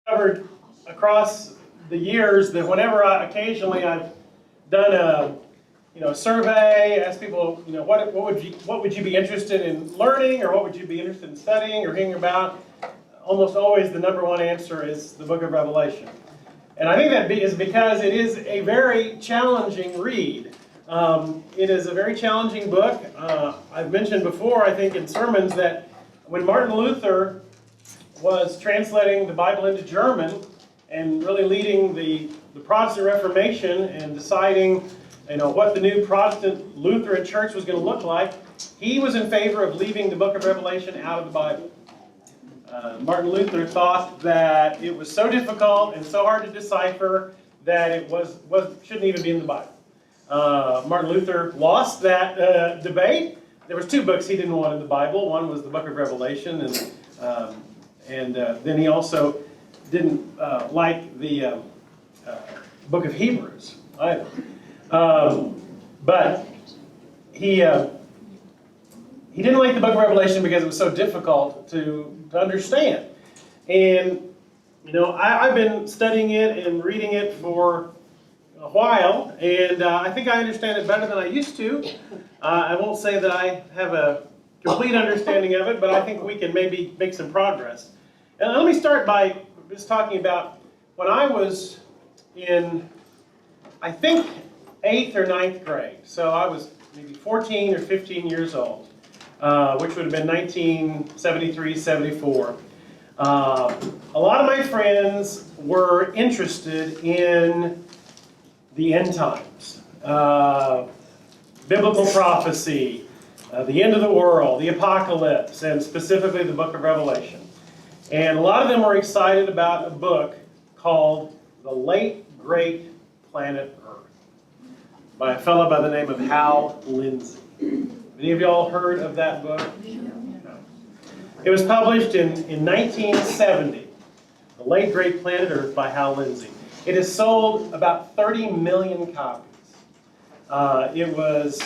Covered across the years that whenever occasionally I've done a survey, asked people, what would you be interested in learning, or what would you be interested in studying or hearing about? Almost always the number one answer is the book of Revelation. And I think that is because it is a very challenging read. It is a very challenging book. I've mentioned before, I think in sermons, that when Martin Luther was translating the Bible into German and really leading the Protestant Reformation and deciding what the new Protestant Lutheran church was going to look like, he was in favor of leaving the book of Revelation out of the Bible. Martin Luther thought that it was so difficult and so hard to decipher that it shouldn't even be in the Bible. Martin Luther lost that debate. There was two books he didn't want in the Bible. One was the book of Revelation, and then he also didn't like the book of Hebrews either. But he didn't like the book of Revelation because it was so difficult to understand. And I've been studying it and reading it for a while, and I think I understand it better than I used to. I won't say that I have a complete understanding of it, but I think we can maybe make some progress. And let me start by just talking about when I was in, I think, 8th or 9th grade. So I was maybe 14 or 15 years old, which would have been 1973, 74. A lot of my friends were interested in the end times, biblical prophecy, the end of the world, the apocalypse, and specifically the book of Revelation. And a lot of them were excited about a book called The Late Great Planet Earth by a fellow by the name of Hal Lindsey. Any of y'all heard of that book? No. It was published in 1970, The Late Great Planet Earth by Hal Lindsey. It has sold about 30 million copies. It was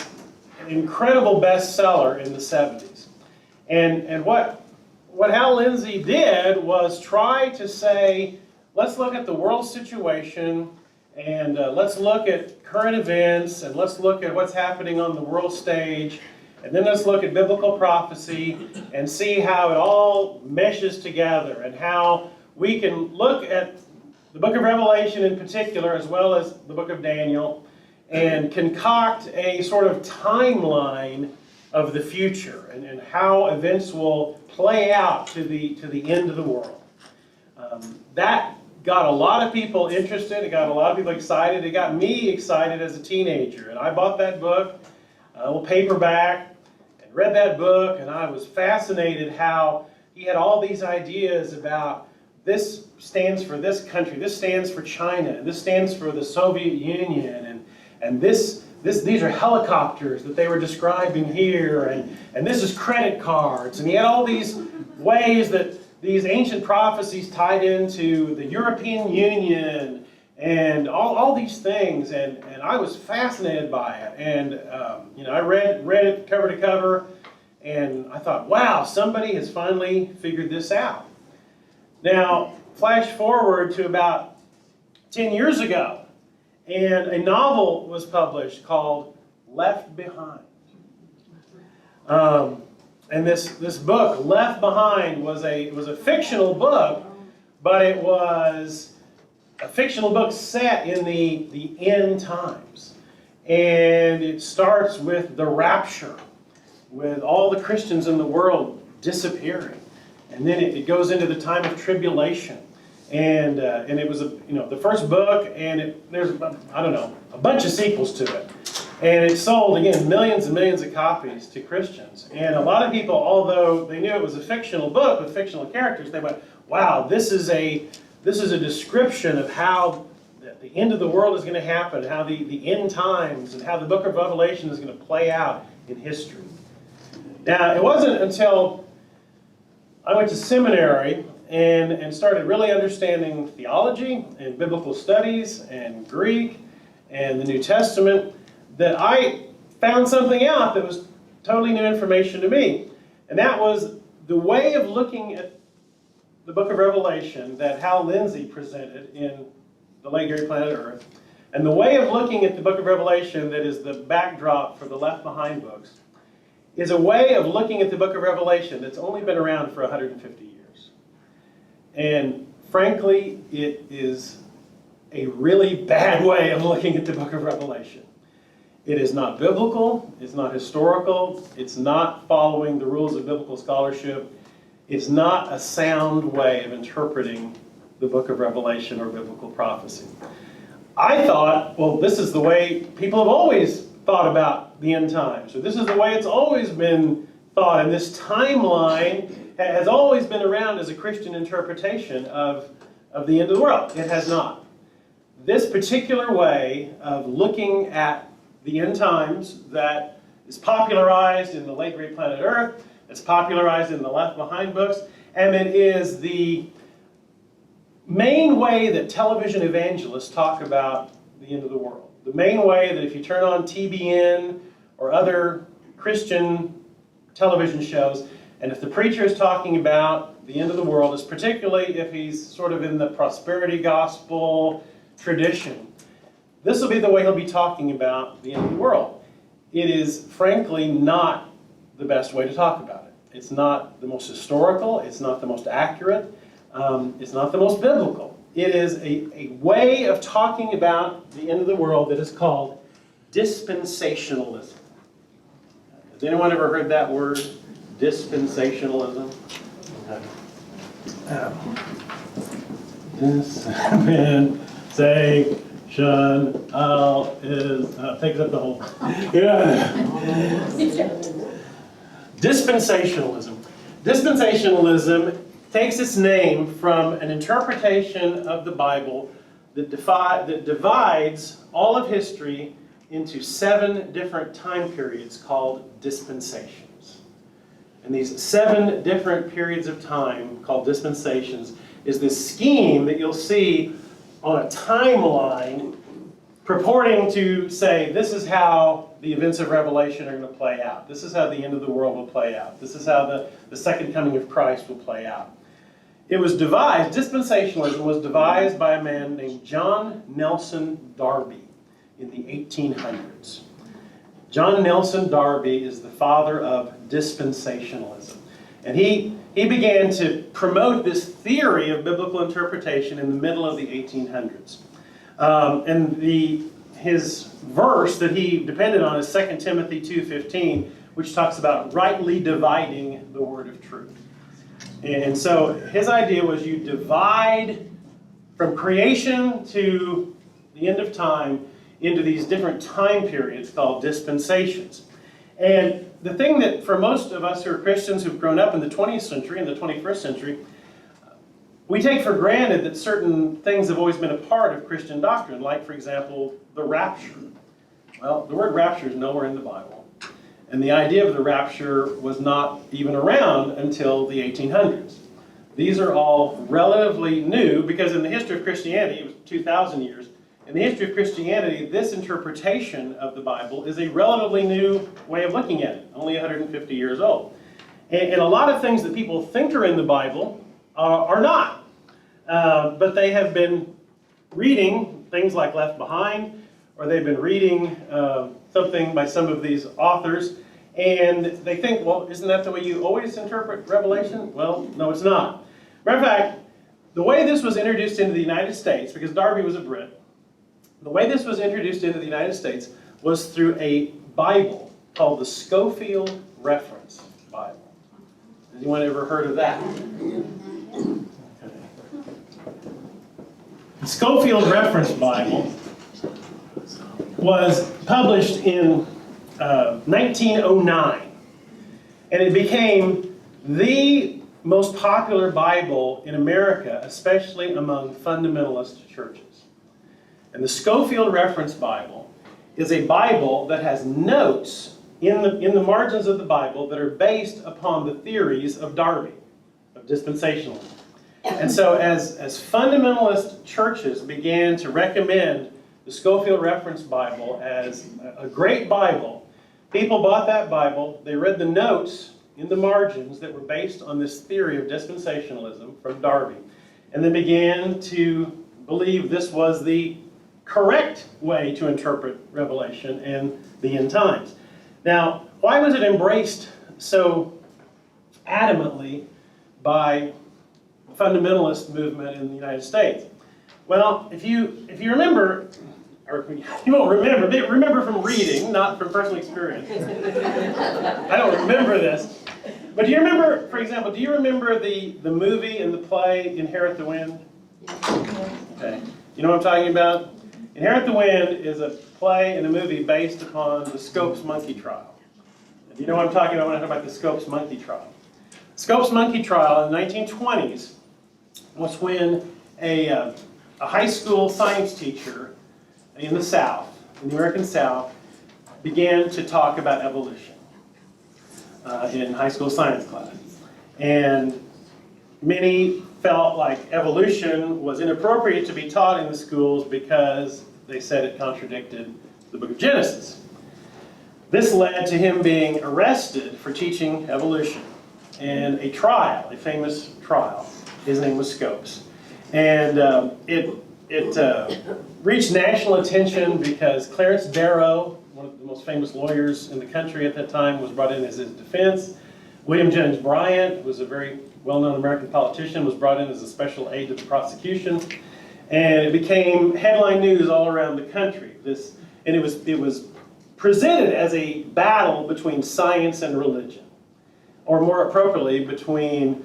an incredible bestseller in the 70s. And what Hal Lindsey did was try to say, let's look at the world situation, and let's look at current events, and let's look at what's happening on the world stage, and then let's look at biblical prophecy and see how it all meshes together, and how we can look at the book of Revelation in particular, as well as the book of Daniel, and concoct a sort of timeline of the future and how events will play out to the end of the world. That got a lot of people interested. It got a lot of people excited. It got me excited as a teenager. And I bought that book, a little paperback, and read that book. And I was fascinated how he had all these ideas about this stands for this country, this stands for China, this stands for the Soviet Union, and these are helicopters that they were describing here, and this is credit cards. And he had all these ways that these ancient prophecies tied into the European Union and all these things. And I was fascinated by it. And I read it cover to cover, and I thought, wow, somebody has finally figured this out. Now, flash forward to about 10 years ago, and a novel was published called Left Behind. And this book, Left Behind, was a fictional book, but it was a fictional book set in the end times. And it starts with the rapture, with all the Christians in the world disappearing. And then it goes into the time of tribulation. And it was the first book, and there's a bunch of sequels to it, and it sold again millions and millions of copies to Christians. And a lot of people, although they knew it was a fictional book with fictional characters, they went, "Wow, this is a description of how the end of the world is going to happen, how the end times, and how the book of Revelation is going to play out in history." Now, it wasn't until I went to seminary and started really understanding theology and biblical studies and Greek and the New Testament that I found something out that was totally new information to me. And that was the way of looking at the book of Revelation that Hal Lindsey presented in The Late Great Planet Earth, and the way of looking at the book of Revelation that is the backdrop for the Left Behind books, is a way of looking at the book of Revelation that's only been around for 150 years. And frankly, it is a really bad way of looking at the book of Revelation. It is not biblical, it's not historical, it's not following the rules of biblical scholarship, it's not a sound way of interpreting the book of Revelation or biblical prophecy. I thought, well, this is the way people have always thought about the end times, or this is the way it's always been thought, and this timeline has always been around as a Christian interpretation of the end of the world. It has not. This particular way of looking at the end times that is popularized in the Late Great Planet Earth, it's popularized in the Left Behind books, and it is the main way that television evangelists talk about the end of the world. The main way that if you turn on TBN or other Christian television shows, and if the preacher is talking about the end of the world, is particularly if he's sort of in the prosperity gospel tradition, this will be the way he'll be talking about the end of the world. It is frankly not the best way to talk about it. It's not the most historical, it's not the most accurate, it's not the most biblical. It is a way of talking about the end of the world that is called dispensationalism. Has anyone ever heard that word? Dispensationalism? Dispensation takes up the whole. Yeah. Dispensationalism. Dispensationalism takes its name from an interpretation of the Bible that divides all of history into 7 different time periods called dispensations. And these 7 different periods of time called dispensations is this scheme that you'll see on a timeline purporting to say this is how the events of Revelation are going to play out. This is how the end of the world will play out. This is how the second coming of Christ will play out. It was devised, dispensationalism was devised by a man named John Nelson Darby in the 1800s. John Nelson Darby is the father of dispensationalism. And he began to promote this theory of biblical interpretation in the middle of the 1800s. His verse that he depended on is 2 Timothy 2:15, which talks about rightly dividing the word of truth. And so his idea was you divide from creation to the end of time into these different time periods called dispensations. And the thing that for most of us who are Christians who've grown up in the 20th century and the 21st century, we take for granted that certain things have always been a part of Christian doctrine, like, for example, the rapture. Well, the word rapture is nowhere in the Bible. And the idea of the rapture was not even around until the 1800s. These are all relatively new, because in the history of Christianity, it was 2,000 years. In the history of Christianity, this interpretation of the Bible is a relatively new way of looking at it, only 150 years old. And a lot of things that people think are in the Bible are not. But they have been reading things like Left Behind, or they've been reading something by some of these authors, and they think, well, isn't that the way you always interpret Revelation? Well, no, it's not. Matter of fact, the way this was introduced into the United States, because Darby was a Brit, the way this was introduced into the United States was through a Bible called the Scofield Reference Bible. Has anyone ever heard of that? The Scofield Reference Bible was published in 1909, and it became the most popular Bible in America, especially among fundamentalist churches. And the Scofield Reference Bible is a Bible that has notes in the margins of the Bible that are based upon the theories of Darby, of dispensationalism. And so as fundamentalist churches began to recommend the Scofield Reference Bible as a great Bible, people bought that Bible, they read the notes in the margins that were based on this theory of dispensationalism from Darby, and they began to believe this was the correct way to interpret Revelation and the end times. Now, why was it embraced so adamantly by the fundamentalist movement in the United States? Well, if you remember, or you won't remember, but remember from reading, not from personal experience. I don't remember this. But do you remember, for example, do you remember the movie and the play Inherit the Wind? Okay. You know what I'm talking about? Inherit the Wind is a play and a movie based upon the Scopes monkey trial. You know what I'm talking about when I talk about the Scopes monkey trial. Scopes monkey trial in the 1920s was when a high school science teacher in the South, in the American South, began to talk about evolution in high school science class. And many felt like evolution was inappropriate to be taught in the schools because they said it contradicted the book of Genesis. This led to him being arrested for teaching evolution and a trial, a famous trial. His name was Scopes. And it reached national attention because Clarence Darrow, one of the most famous lawyers in the country at that time, was brought in as his defense. William Jennings Bryant, who was a very well-known American politician, was brought in as a special aide to the prosecution. And it became headline news all around the country. It was presented as a battle between science and religion, or more appropriately, between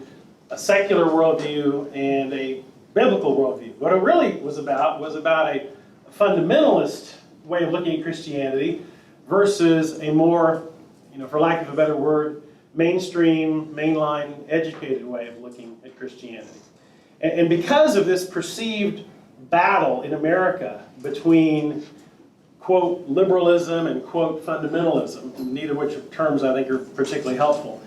a secular worldview and a biblical worldview. What it really was about a fundamentalist way of looking at Christianity versus a more, for lack of a better word, mainstream, mainline, educated way of looking at Christianity. And because of this perceived battle in America between, quote, liberalism and, quote, fundamentalism, neither of which terms I think are particularly helpful,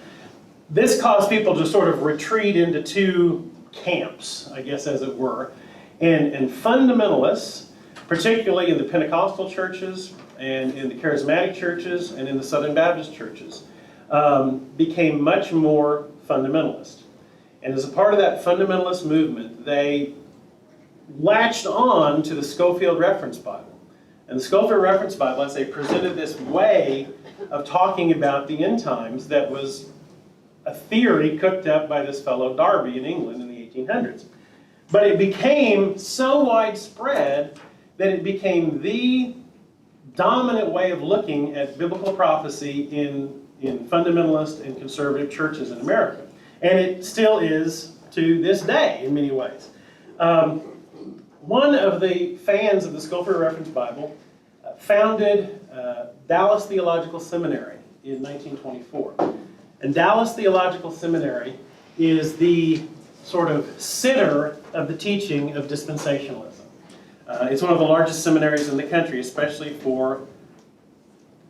this caused people to sort of retreat into two camps, I guess, as it were. And fundamentalists, particularly in the Pentecostal churches and in the charismatic churches and in the Southern Baptist churches, became much more fundamentalist. And as a part of that fundamentalist movement, they latched on to the Scofield Reference Bible. And the Scofield Reference Bible, as they presented this way of talking about the end times that was a theory cooked up by this fellow Darby in England in the 1800s. But it became so widespread that it became the dominant way of looking at biblical prophecy in fundamentalist and conservative churches in America. And it still is to this day in many ways. One of the fans of the Scofield Reference Bible founded Dallas Theological Seminary in 1924. And Dallas Theological Seminary is the sort of center of the teaching of dispensationalism. It's one of the largest seminaries in the country, especially for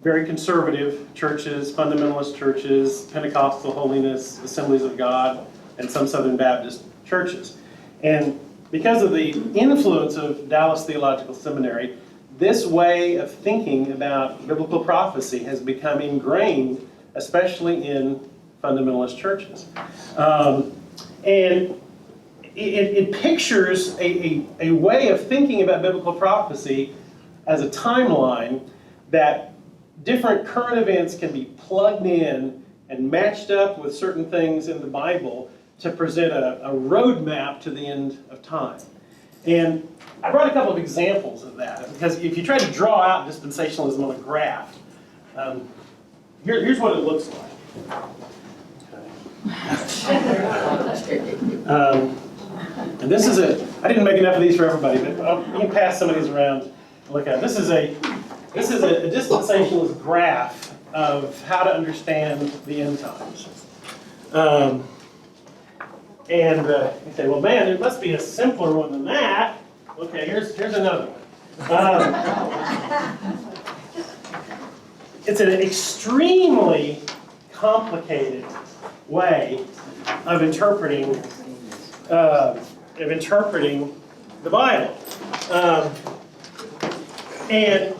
very conservative churches, fundamentalist churches, Pentecostal holiness, Assemblies of God, and some Southern Baptist churches. And because of the influence of Dallas Theological Seminary, this way of thinking about biblical prophecy has become ingrained, especially in fundamentalist churches. And it pictures a way of thinking about biblical prophecy as a timeline that different current events can be plugged in and matched up with certain things in the Bible to present a roadmap to the end of time. And I brought a couple of examples of that, because if you try to draw out dispensationalism on a graph, here's what it looks like. And this is I didn't make enough of these for everybody, but you can pass some of these around and look at it. This is a dispensationalist graph of how to understand the end times. And you say, well, man, there must be a simpler one than that. Okay, here's another one. It's an extremely complicated way of interpreting the Bible. And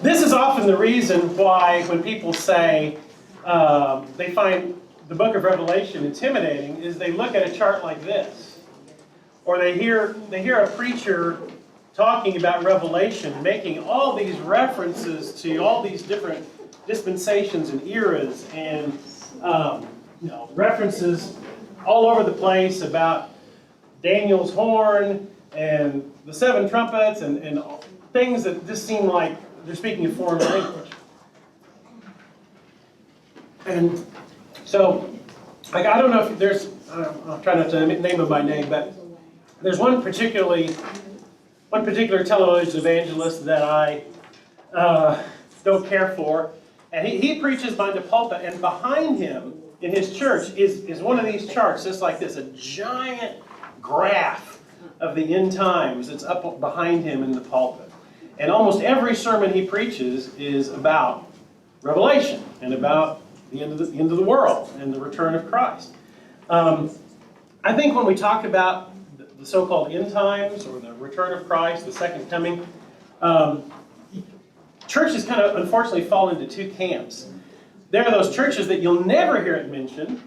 this is often the reason why when people say they find the book of Revelation intimidating is they look at a chart like this, or they hear a preacher talking about Revelation, making all these references to all these different dispensations and eras, and references all over the place about Daniel's horn and the seven trumpets and things that just seem like they're speaking a foreign language. And so, like, I don't know if there's, I'll try not to name them by name, but there's one particular television evangelist that I don't care for, and he preaches behind the pulpit, and behind him in his church is one of these charts, just like this, a giant graph of the end times that's up behind him in the pulpit. And almost every sermon he preaches is about Revelation and about the end of the world and the return of Christ. I think when we talk about the so-called end times or the return of Christ, the second coming, churches kind of unfortunately fall into two camps. There are those churches that you'll never hear it mentioned,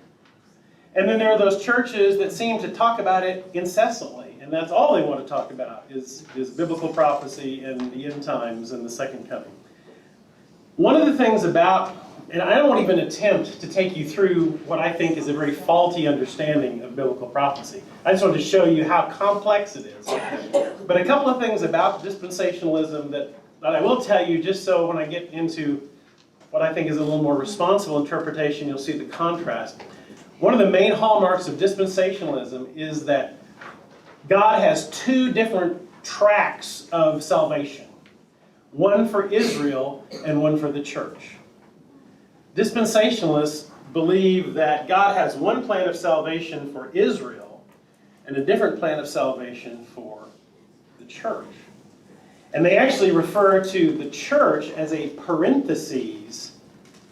and then there are those churches that seem to talk about it incessantly, and that's all they want to talk about is biblical prophecy and the end times and the second coming. One of the things about, and I don't even attempt to take you through what I think is a very faulty understanding of biblical prophecy. I just wanted to show you how complex it is. But a couple of things about dispensationalism that I will tell you, just so when I get into what I think is a little more responsible interpretation, you'll see the contrast. One of the main hallmarks of dispensationalism is that God has two different tracks of salvation. One for Israel and one for the church. Dispensationalists believe that God has one plan of salvation for Israel and a different plan of salvation for the church. And they actually refer to the church as a parenthesis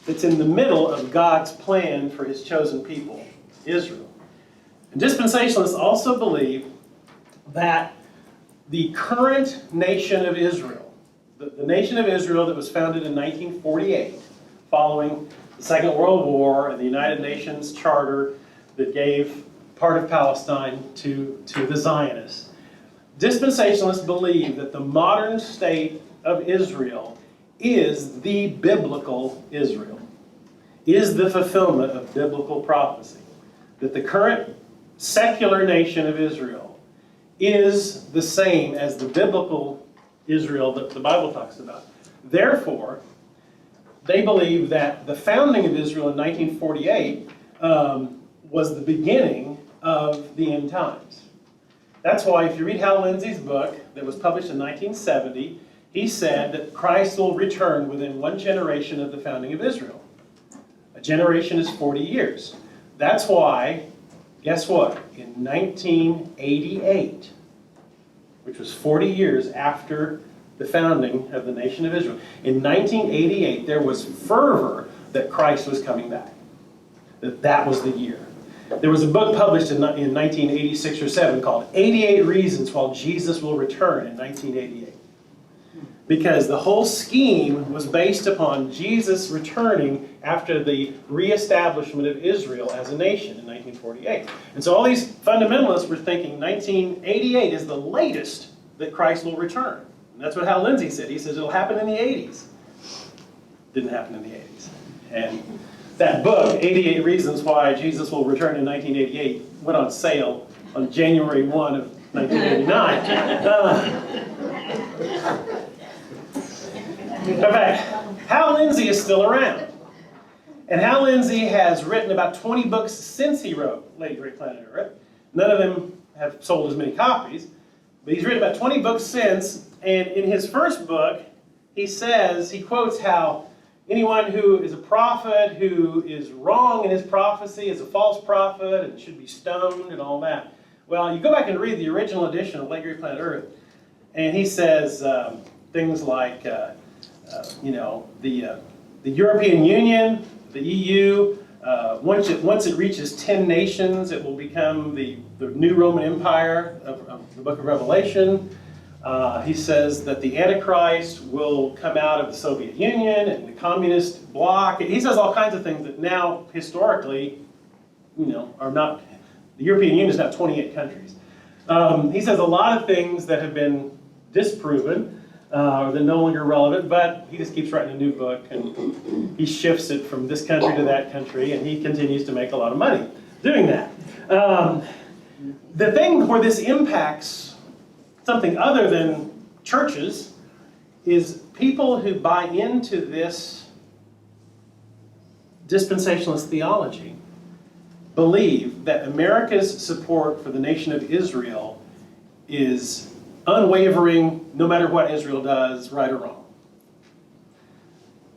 that's in the middle of God's plan for his chosen people, Israel. And dispensationalists also believe that the current nation of Israel, the nation of Israel that was founded in 1948, following the Second World War and the United Nations Charter that gave part of Palestine to the Zionists, dispensationalists believe that the modern state of Israel is the biblical Israel, is the fulfillment of biblical prophecy. That the current secular nation of Israel is the same as the biblical Israel that the Bible talks about. Therefore, they believe that the founding of Israel in 1948 was the beginning of the end times. That's why if you read Hal Lindsey's book that was published in 1970, he said that Christ will return within one generation of the founding of Israel. A generation is 40 years. That's why, guess what? In 1988, which was 40 years after the founding of the nation of Israel, in 1988 there was fervor that Christ was coming back. That was the year. There was a book published in 1986 or 7 called 88 Reasons Why Jesus Will Return in 1988. Because the whole scheme was based upon Jesus returning after the reestablishment of Israel as a nation in 1948. And so all these fundamentalists were thinking 1988 is the latest that Christ will return. And that's what Hal Lindsey said. He says it'll happen in the 80s. Didn't happen in the 80s. And that book, 88 Reasons Why Jesus Will Return in 1988, went on sale on January 1 of 1989. In fact, Hal Lindsey is still around. And Hal Lindsey has written about 20 books since he wrote Late Great Planet Earth. None of them have sold as many copies, but he's written about 20 books since, and in his first book, he quotes how anyone who is a prophet who is wrong in his prophecy is a false prophet and should be stoned and all that. Well, you go back and read the original edition of Late Great Planet Earth, and he says things like, the European Union, the EU, once it reaches 10 nations, it will become the new Roman Empire of the book of Revelation. He says that the Antichrist will come out of the Soviet Union and the communist bloc. He says all kinds of things that now, historically, are not. The European Union is now 28 countries. He says a lot of things that have been disproven, or they're no longer relevant, but he just keeps writing a new book, and he shifts it from this country to that country, and he continues to make a lot of money doing that. The thing where this impacts something other than churches is people who buy into this dispensationalist theology believe that America's support for the nation of Israel is unwavering, no matter what Israel does, right or wrong.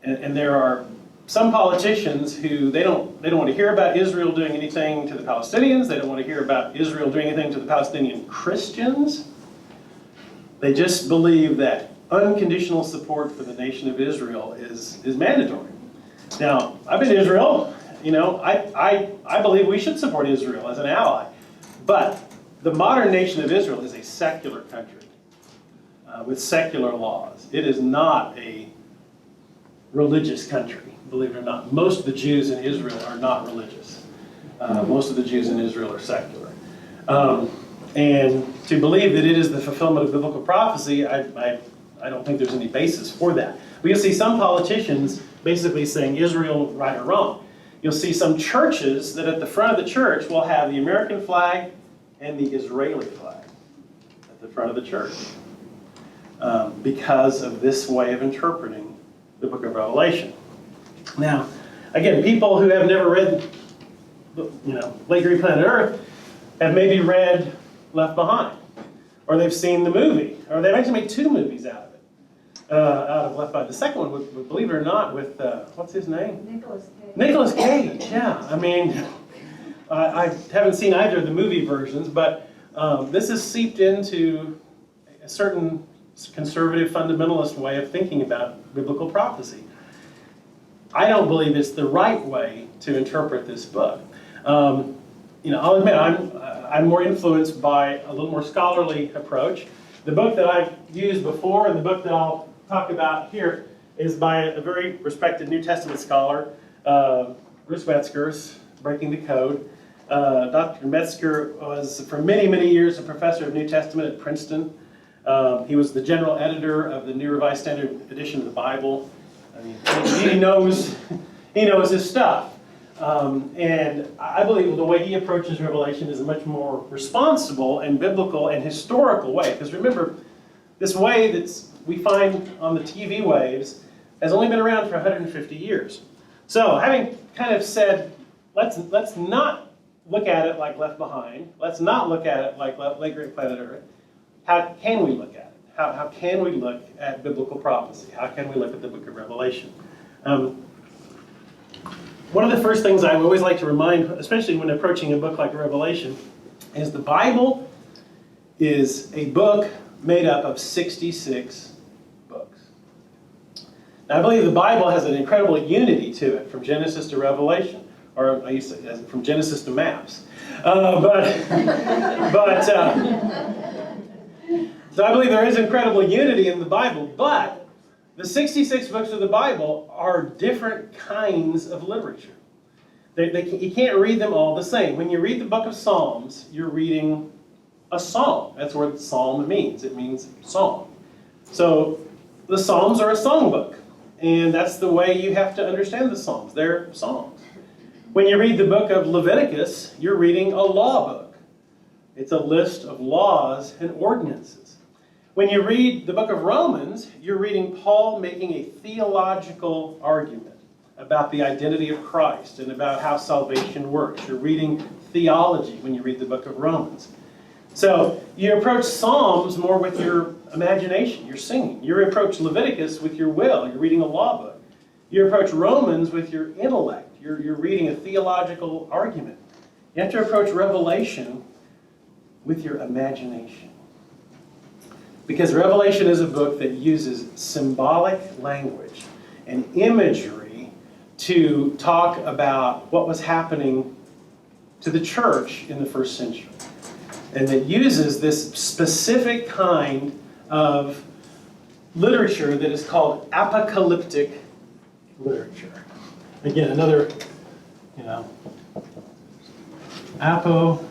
And there are some politicians who they don't want to hear about Israel doing anything to the Palestinians. They don't want to hear about Israel doing anything to the Palestinian Christians. They just believe that unconditional support for the nation of Israel is mandatory. Now, I've been to Israel. I believe we should support Israel as an ally. But the modern nation of Israel is a secular country with secular laws. It is not a religious country, believe it or not. Most of the Jews in Israel are not religious. Most of the Jews in Israel are secular. And to believe that it is the fulfillment of biblical prophecy, I don't think there's any basis for that. But you'll see some politicians basically saying Israel right or wrong. You'll see some churches that at the front of the church will have the American flag and the Israeli flag at the front of the church because of this way of interpreting the book of Revelation. Now, again, people who have never read, Late Great Planet Earth have maybe read Left Behind, or they've seen the movie, or they've actually made 2 movies out of it, out of Left Behind. The second one, believe it or not, with, what's his name? Nicholas Cage. Nicholas Cage, yeah. I mean, I haven't seen either of the movie versions, but this is seeped into a certain conservative fundamentalist way of thinking about biblical prophecy. I don't believe it's the right way to interpret this book. I'll admit I'm more influenced by a little more scholarly approach. The book that I've used before and the book that I'll talk about here is by a very respected New Testament scholar, Bruce Metzger's Breaking the Code. Dr. Metzger was for many, many years a professor of New Testament at Princeton. He was the general editor of the New Revised Standard Edition of the Bible. I mean, he knows his stuff. And I believe the way he approaches Revelation is a much more responsible and biblical and historical way. Because remember, this way that we find on the TV waves has only been around for 150 years. So having kind of said, let's not look at it like Left Behind. Let's not look at it like Late Great Planet Earth. How can we look at it? How can we look at biblical prophecy? How can we look at the book of Revelation? One of the first things I always like to remind, especially when approaching a book like Revelation, is the Bible is a book made up of 66 books. Now, I believe the Bible has an incredible unity to it from Genesis to Revelation, or I used to say from Genesis to maps. So I believe there is incredible unity in the Bible, but the 66 books of the Bible are different kinds of literature. You can't read them all the same. When you read the book of Psalms, you're reading a psalm. That's what psalm means. It means song. So the Psalms are a songbook, and that's the way you have to understand the Psalms. They're songs. When you read the book of Leviticus, you're reading a law book. It's a list of laws and ordinances. When you read the book of Romans, you're reading Paul making a theological argument about the identity of Christ and about how salvation works. You're reading theology when you read the book of Romans. So you approach Psalms more with your imagination. You're singing. You approach Leviticus with your will. You're reading a law book. You approach Romans with your intellect. You're reading a theological argument. You have to approach Revelation with your imagination. Because Revelation is a book that uses symbolic language and imagery to talk about what was happening to the church in the first century. And that uses this specific kind of literature that is called apocalyptic literature. Again, another, apocalyptic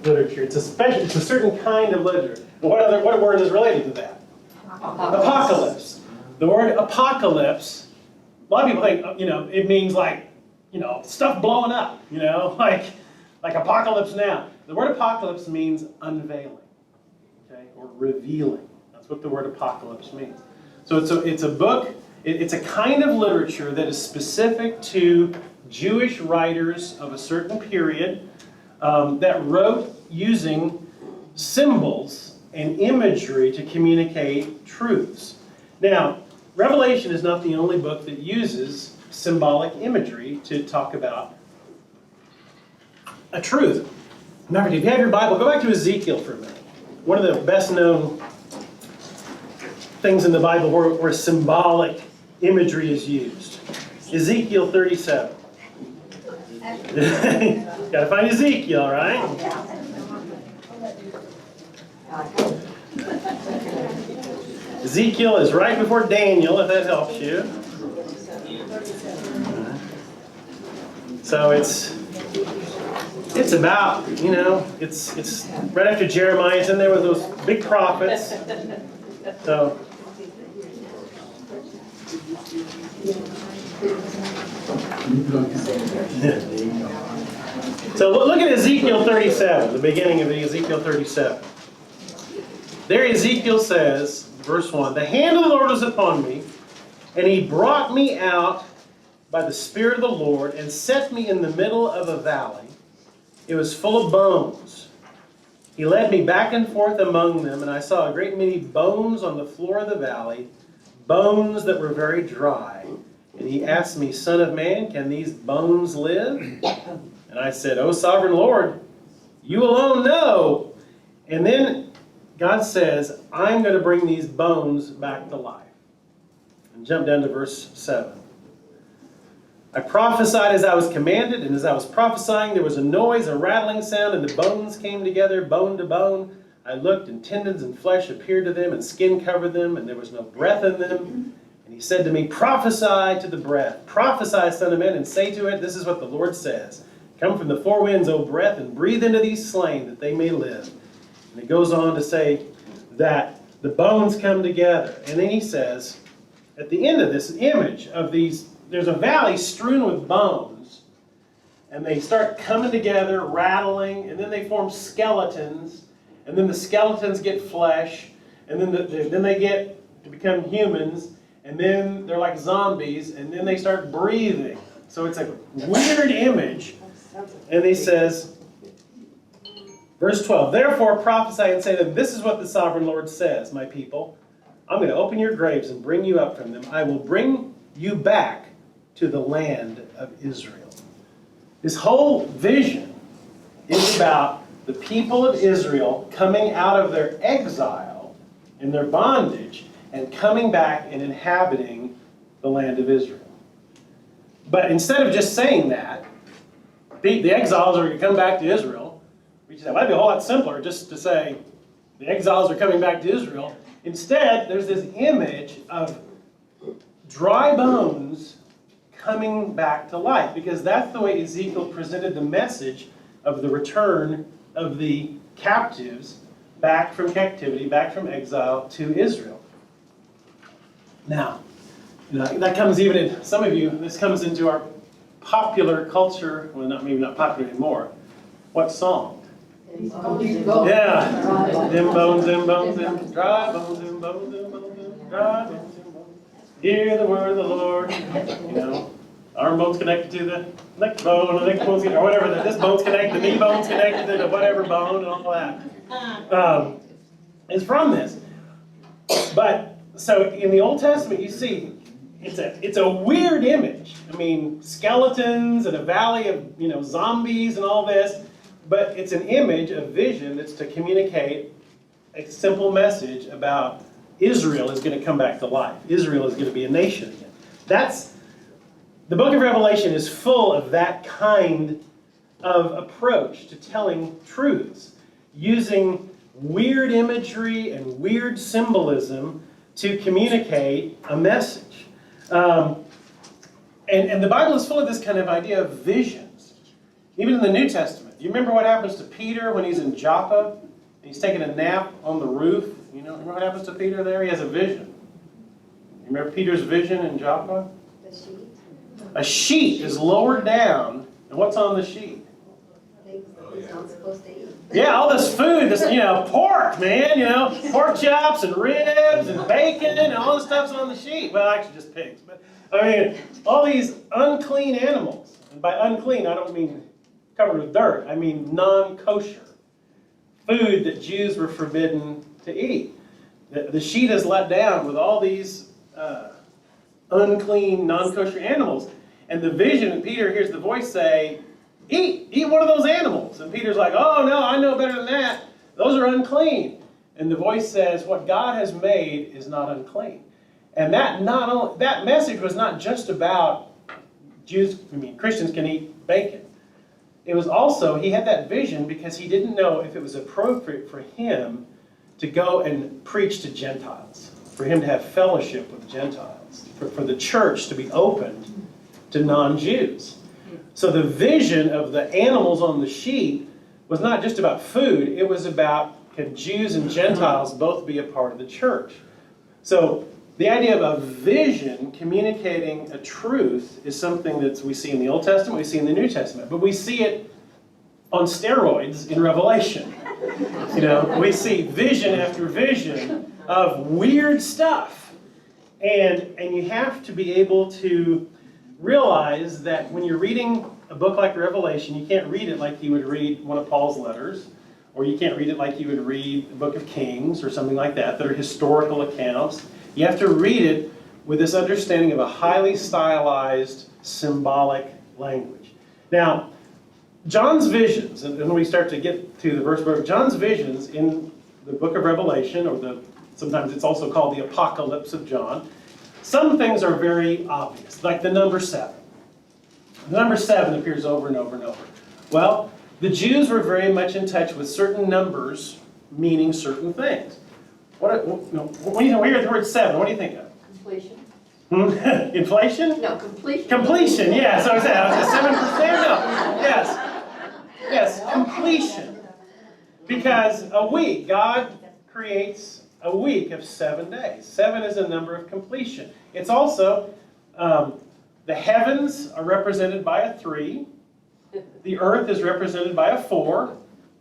literature. It's a certain kind of literature. What word is related to that? Apocalypse. The word apocalypse, a lot of people think, it means like, stuff blowing up, like apocalypse now. The word apocalypse means unveiling, okay, or revealing. That's what the word apocalypse means. So it's a book, it's a kind of literature that is specific to Jewish writers of a certain period that wrote using symbols and imagery to communicate truths. Now, Revelation is not the only book that uses symbolic imagery to talk about a truth. Remember, if you have your Bible, go back to Ezekiel for a minute. One of the best known things in the Bible where symbolic imagery is used. Ezekiel 37. Gotta find Ezekiel, right? Ezekiel is right before Daniel, if that helps you. So it's about, it's right after Jeremiah. It's in there with those big prophets. So look at Ezekiel 37, the beginning of Ezekiel 37. There Ezekiel says, verse 1, "The hand of the Lord was upon me, and he brought me out by the Spirit of the Lord and set me in the middle of a valley. It was full of bones. He led me back and forth among them, and I saw a great many bones on the floor of the valley, bones that were very dry. And he asked me, 'Son of man, can these bones live?' And I said, 'O sovereign Lord, you alone know.' And then God says, 'I'm going to bring these bones back to life.'" And jump down to verse 7. "I prophesied as I was commanded, and as I was prophesying, there was a noise, a rattling sound, and the bones came together, bone to bone. I looked, and tendons and flesh appeared to them, and skin covered them, and there was no breath in them. And he said to me, 'Prophesy to the breath. Prophesy, son of man, and say to it, this is what the Lord says. Come from the four winds, O breath, and breathe into these slain, that they may live.' And it goes on to say that the bones come together. And then he says, at the end of this image of these, there's a valley strewn with bones, and they start coming together, rattling, and then they form skeletons, and then the skeletons get flesh, and then they get to become humans, and then they're like zombies, and then they start breathing. So it's a weird image. And he says, verse 12, "Therefore prophesy and say to them, this is what the sovereign Lord says, my people. I'm going to open your graves and bring you up from them. I will bring you back to the land of Israel." This whole vision is about the people of Israel coming out of their exile and their bondage and coming back and inhabiting the land of Israel. But instead of just saying that, the exiles are going to come back to Israel, we just say, well, that'd be a whole lot simpler just to say the exiles are coming back to Israel. Instead, there's this image of dry bones coming back to life, because that's the way Ezekiel presented the message of the return of the captives back from captivity, back from exile to Israel. Now, that comes even in some of you, this comes into our popular culture, well, maybe not popular anymore. What song? Yeah. Them bones, them dry bones, them bones, dry bones, them bones. Hear the word of the Lord. Arm bone's connected to the neck bone, the neck bone's or whatever. This bone's connected, the knee bone's connected to the whatever bone, and all that. Is from this. But so in the Old Testament, you see, it's a weird image. I mean, skeletons and a valley of zombies and all this. But it's an image, a vision that's to communicate a simple message about Israel is going to come back to life. Israel is going to be a nation again. The book of Revelation is full of that kind of approach to telling truths, using weird imagery and weird symbolism to communicate a message. And the Bible is full of this kind of idea of visions. Even in the New Testament. Do you remember what happens to Peter when he's in Joppa? He's taking a nap on the roof. You know, remember what happens to Peter there? He has a vision. You remember Peter's vision in Joppa? The sheet. A sheet is lowered down, and what's on the sheet? Things that he's not supposed to eat. Yeah, all this food, this, pork, man, pork chops and ribs and bacon and all this stuff's on the sheet. Well, actually just pigs, but I mean, all these unclean animals. And by unclean, I don't mean covered with dirt. I mean non-kosher. Food that Jews were forbidden to eat. The sheet is let down with all these unclean, non-kosher animals. And the vision, and Peter hears the voice say, eat one of those animals. And Peter's like, oh no, I know better than that. Those are unclean. And the voice says, what God has made is not unclean. And that message was not just about Christians can eat bacon. It was also, he had that vision because he didn't know if it was appropriate for him to go and preach to Gentiles, for him to have fellowship with Gentiles, for the church to be opened to non-Jews. So the vision of the animals on the sheet was not just about food, it was about, can Jews and Gentiles both be a part of the church? So the idea of a vision communicating a truth is something that we see in the Old Testament, we see in the New Testament, but we see it on steroids in Revelation. We see vision after vision of weird stuff. And you have to be able to realize that when you're reading a book like Revelation, you can't read it like you would read one of Paul's letters, or you can't read it like you would read the book of Kings or something like that are historical accounts. You have to read it with this understanding of a highly stylized, symbolic language. Now, John's visions, and when we start to get to the verse, John's visions in the book of Revelation, or sometimes it's also called the Apocalypse of John, some things are very obvious, like the number 7. The number 7 appears over and over and over. Well, the Jews were very much in touch with certain numbers meaning certain things. When you hear the word 7, what do you think of? Completion. Inflation? No, completion. Completion, yeah. So I said, 7%? No. Yes, completion. Because a week, God creates a week of 7 days. 7 is a number of completion. It's also, the heavens are represented by a 3. The earth is represented by a 4.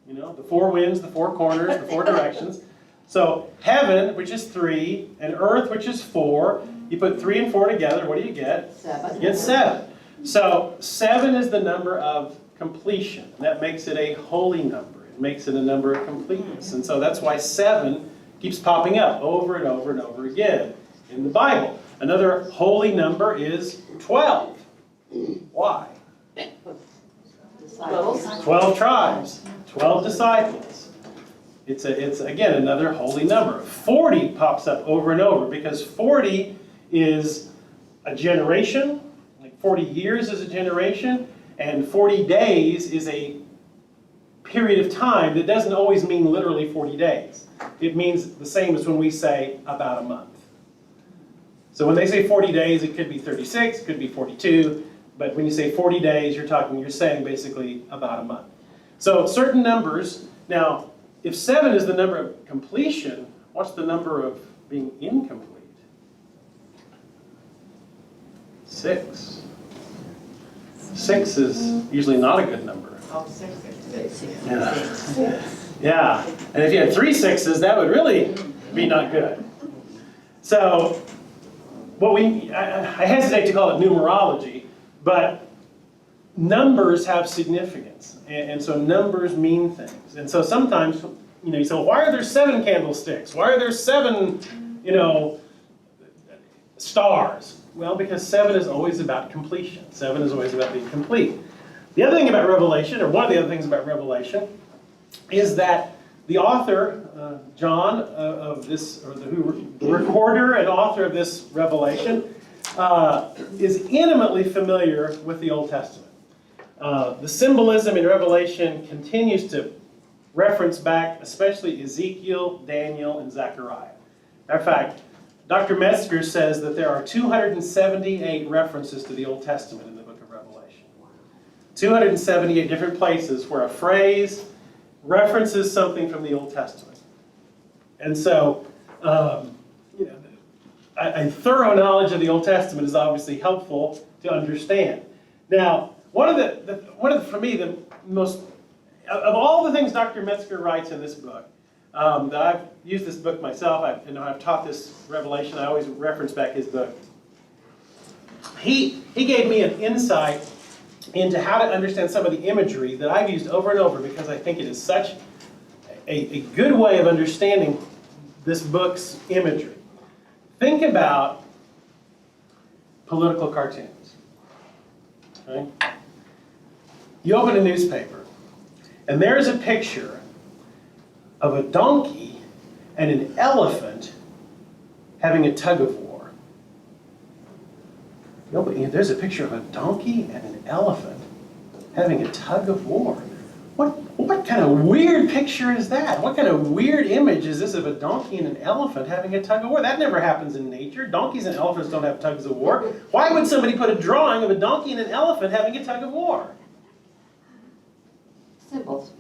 The 4 winds, the 4 corners, the 4 directions. So heaven, which is 3, and earth, which is 4. You put 3 and 4 together, what do you get? 7. You get 7. So 7 is the number of completion. That makes it a holy number. It makes it a number of completeness. And so that's why 7 keeps popping up over and over and over again in the Bible. Another holy number is 12. Why? Disciples. 12 tribes, 12 disciples. It's again another holy number. 40 pops up over and over because 40 is a generation, like 40 years is a generation, and 40 days is a period of time that doesn't always mean literally 40 days. It means the same as when we say about a month. So when they say 40 days, it could be 36, it could be 42, but when you say 40 days, you're saying basically about a month. So certain numbers, now, if 7 is the number of completion, what's the number of being incomplete? 6. 6 is usually not a good number. Oh, 6. Yeah. And if you had 3 6s, that would really be not good. So, I hesitate to call it numerology, but numbers have significance. And so numbers mean things. And so sometimes, you say, well, why are there 7 candlesticks? Why are there 7, stars? Well, because 7 is always about completion. 7 is always about being complete. The other thing about Revelation, or one of the other things about Revelation, is that the author, John, of this, or the recorder and author of this Revelation, is intimately familiar with the Old Testament. The symbolism in Revelation continues to reference back, especially Ezekiel, Daniel, and Zechariah. Matter of fact, Dr. Metzger says that there are 278 references to the Old Testament in the book of Revelation. 278 different places where a phrase references something from the Old Testament. And so, you know, a thorough knowledge of the Old Testament is obviously helpful to understand. Now, for me, the most, of all the things Dr. Metzger writes in this book, that I've used this book myself, I've taught this Revelation, I always reference back his book. He gave me an insight into how to understand some of the imagery that I've used over and over because I think it is such a good way of understanding this book's imagery. Think about political cartoons. Okay? You open a newspaper, and there's a picture of a donkey and an elephant having a tug of war. There's a picture of a donkey and an elephant having a tug of war. What kind of weird picture is that? What kind of weird image is this of a donkey and an elephant having a tug of war? That never happens in nature. Donkeys and elephants don't have tugs of war. Why would somebody put a drawing of a donkey and an elephant having a tug of war? Symbols.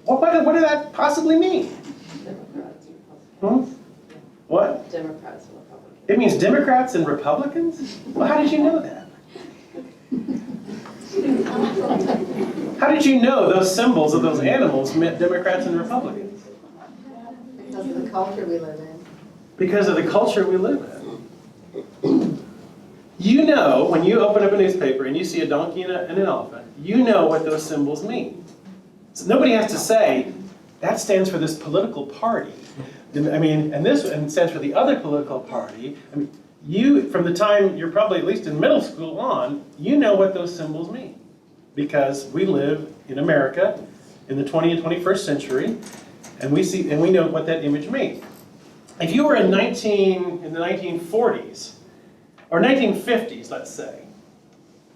What did that possibly mean? Democrats and Republicans. What? Democrats and Republicans. It means Democrats and Republicans? Well, how did you know that? How did you know those symbols of those animals meant Democrats and Republicans? Because of the culture we live in. Because of the culture we live in. You know, when you open up a newspaper and you see a donkey and an elephant, you know what those symbols mean. So nobody has to say, that stands for this political party. And this stands for the other political party. You, from the time you're probably at least in middle school on, you know what those symbols mean. Because we live in America in the 20th and 21st century, and we know what that image means. If you were in the 1940s, or 1950s, let's say,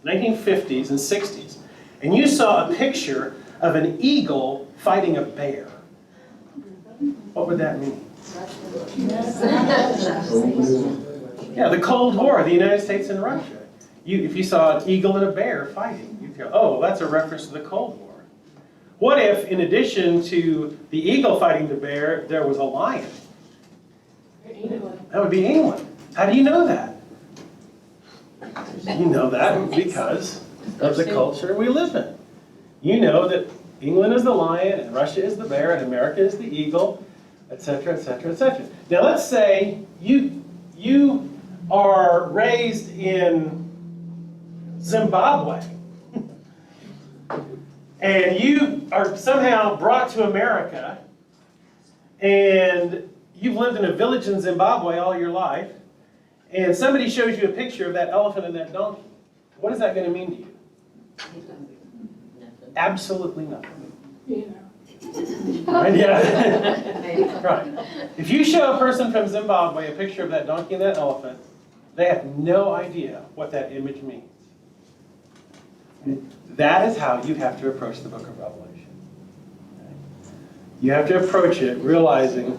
1950s and 60s, and you saw a picture of an eagle fighting a bear, what would that mean? Yeah, the Cold War, the United States and Russia. If you saw an eagle and a bear fighting, you'd go, oh, well, that's a reference to the Cold War. What if, in addition to the eagle fighting the bear, there was a lion? England. That would be England. How do you know that? You know that because of the culture we live in. You know that England is the lion, and Russia is the bear, and America is the eagle, etc., etc., etc. Now let's say you are raised in Zimbabwe, and you are somehow brought to America, and you've lived in a village in Zimbabwe all your life, and somebody shows you a picture of that elephant and that donkey. What is that going to mean to you? Absolutely nothing. Right? Yeah. Right. If you show a person from Zimbabwe a picture of that donkey and that elephant, they have no idea what that image means. That is how you have to approach the book of Revelation. You have to approach it realizing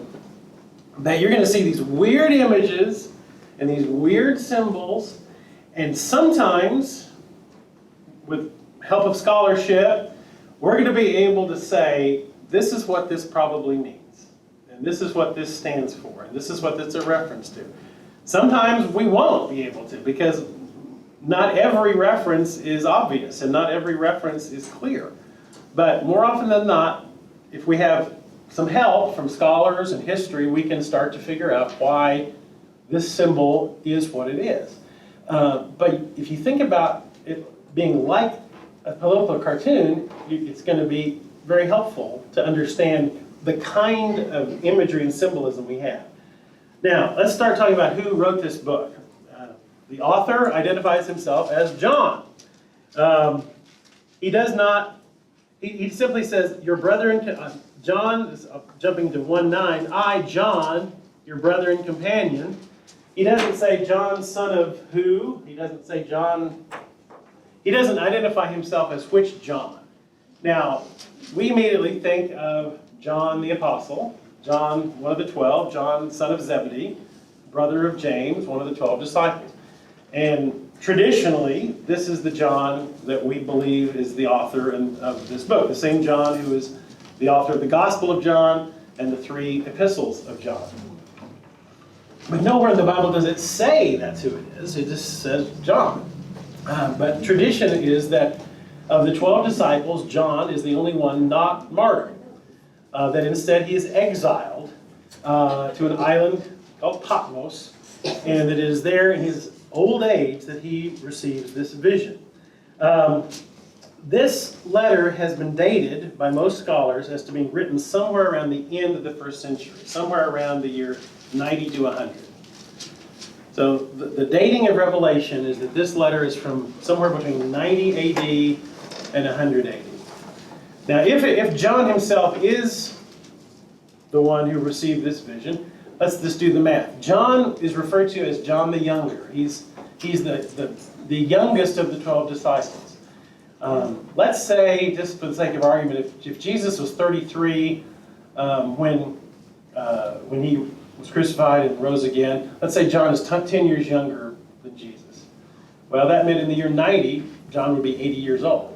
that you're going to see these weird images and these weird symbols, and sometimes, with help of scholarship, we're going to be able to say, this is what this probably means, and this is what this stands for, and this is what it's a reference to. Sometimes we won't be able to, because not every reference is obvious, and not every reference is clear. But more often than not, if we have some help from scholars and history, we can start to figure out why this symbol is what it is. But if you think about it being like a political cartoon, it's going to be very helpful to understand the kind of imagery and symbolism we have. Now, let's start talking about who wrote this book. The author identifies himself as John. He does not, he simply says, your brother and, John, jumping to 1:9, I, John, your brother and companion. He doesn't say John, son of who. He doesn't say John. He doesn't identify himself as which John. Now, we immediately think of John the Apostle, John, one of the 12, John, son of Zebedee, brother of James, one of the 12 disciples. And traditionally, this is the John that we believe is the author of this book, the same John who is the author of the Gospel of John and the 3 epistles of John. But nowhere in the Bible does it say that's who it is. It just says John. But tradition is that of the 12 disciples, John is the only one not martyred. That instead he is exiled to an island called Patmos, and that it is there in his old age that he receives this vision. This letter has been dated by most scholars as to being written somewhere around the end of the 1st century, somewhere around the year 90 to 100. So the dating of Revelation is that this letter is from somewhere between 90 AD and 100 AD. Now, if John himself is the one who received this vision, let's just do the math. John is referred to as John the Younger. He's the youngest of the 12 disciples. Let's say, just for the sake of argument, if Jesus was 33 when he was crucified and rose again, let's say John is 10 years younger than Jesus. Well, that meant in the year 90, John would be 80 years old.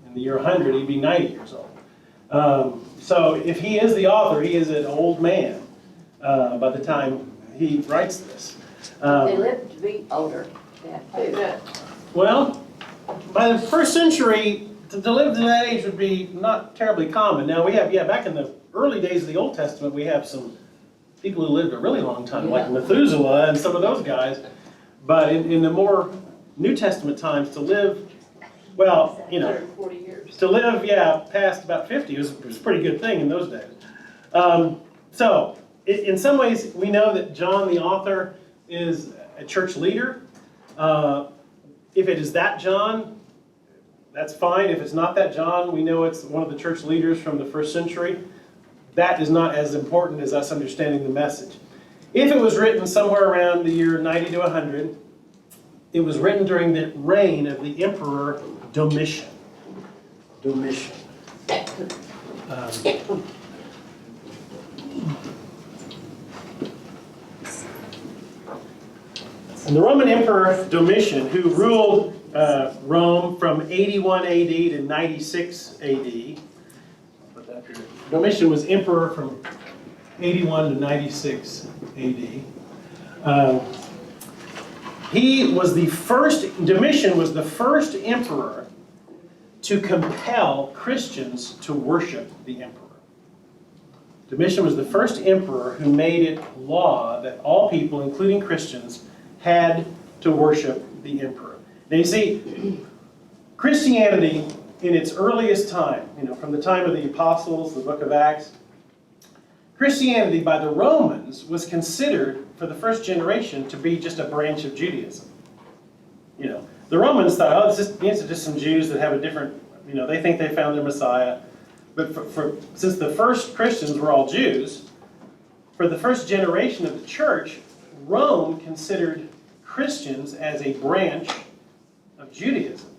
In the year 100, he'd be 90 years old. So if he is the author, he is an old man by the time he writes this. They live to be older. Yeah, too. Well, by the 1st century, to live to that age would be not terribly common. Now we have, back in the early days of the Old Testament, we have some people who lived a really long time, like Methuselah and some of those guys. But in the more New Testament times, to live, well, 140 years. to live, past about 50 was a pretty good thing in those days. So, in some ways, we know that John, the author, is a church leader. If it is that John, that's fine. If it's not that John, we know it's one of the church leaders from the 1st century. That is not as important as us understanding the message. If it was written somewhere around the year 90 to 100, it was written during the reign of the Emperor Domitian. And the Roman Emperor Domitian, who ruled Rome from 81 AD to 96 AD, put that here. Domitian was emperor from 81 to 96 AD. Domitian was the first emperor to compel Christians to worship the emperor. Domitian was the first emperor who made it law that all people, including Christians, had to worship the emperor. Now you see, Christianity in its earliest time, from the time of the apostles, the book of Acts, Christianity by the Romans was considered, for the first generation, to be just a branch of Judaism. The Romans thought, these are just some Jews that have a different, they think they found their Messiah. But since the first Christians were all Jews, for the first generation of the church, Rome considered Christians as a branch of Judaism.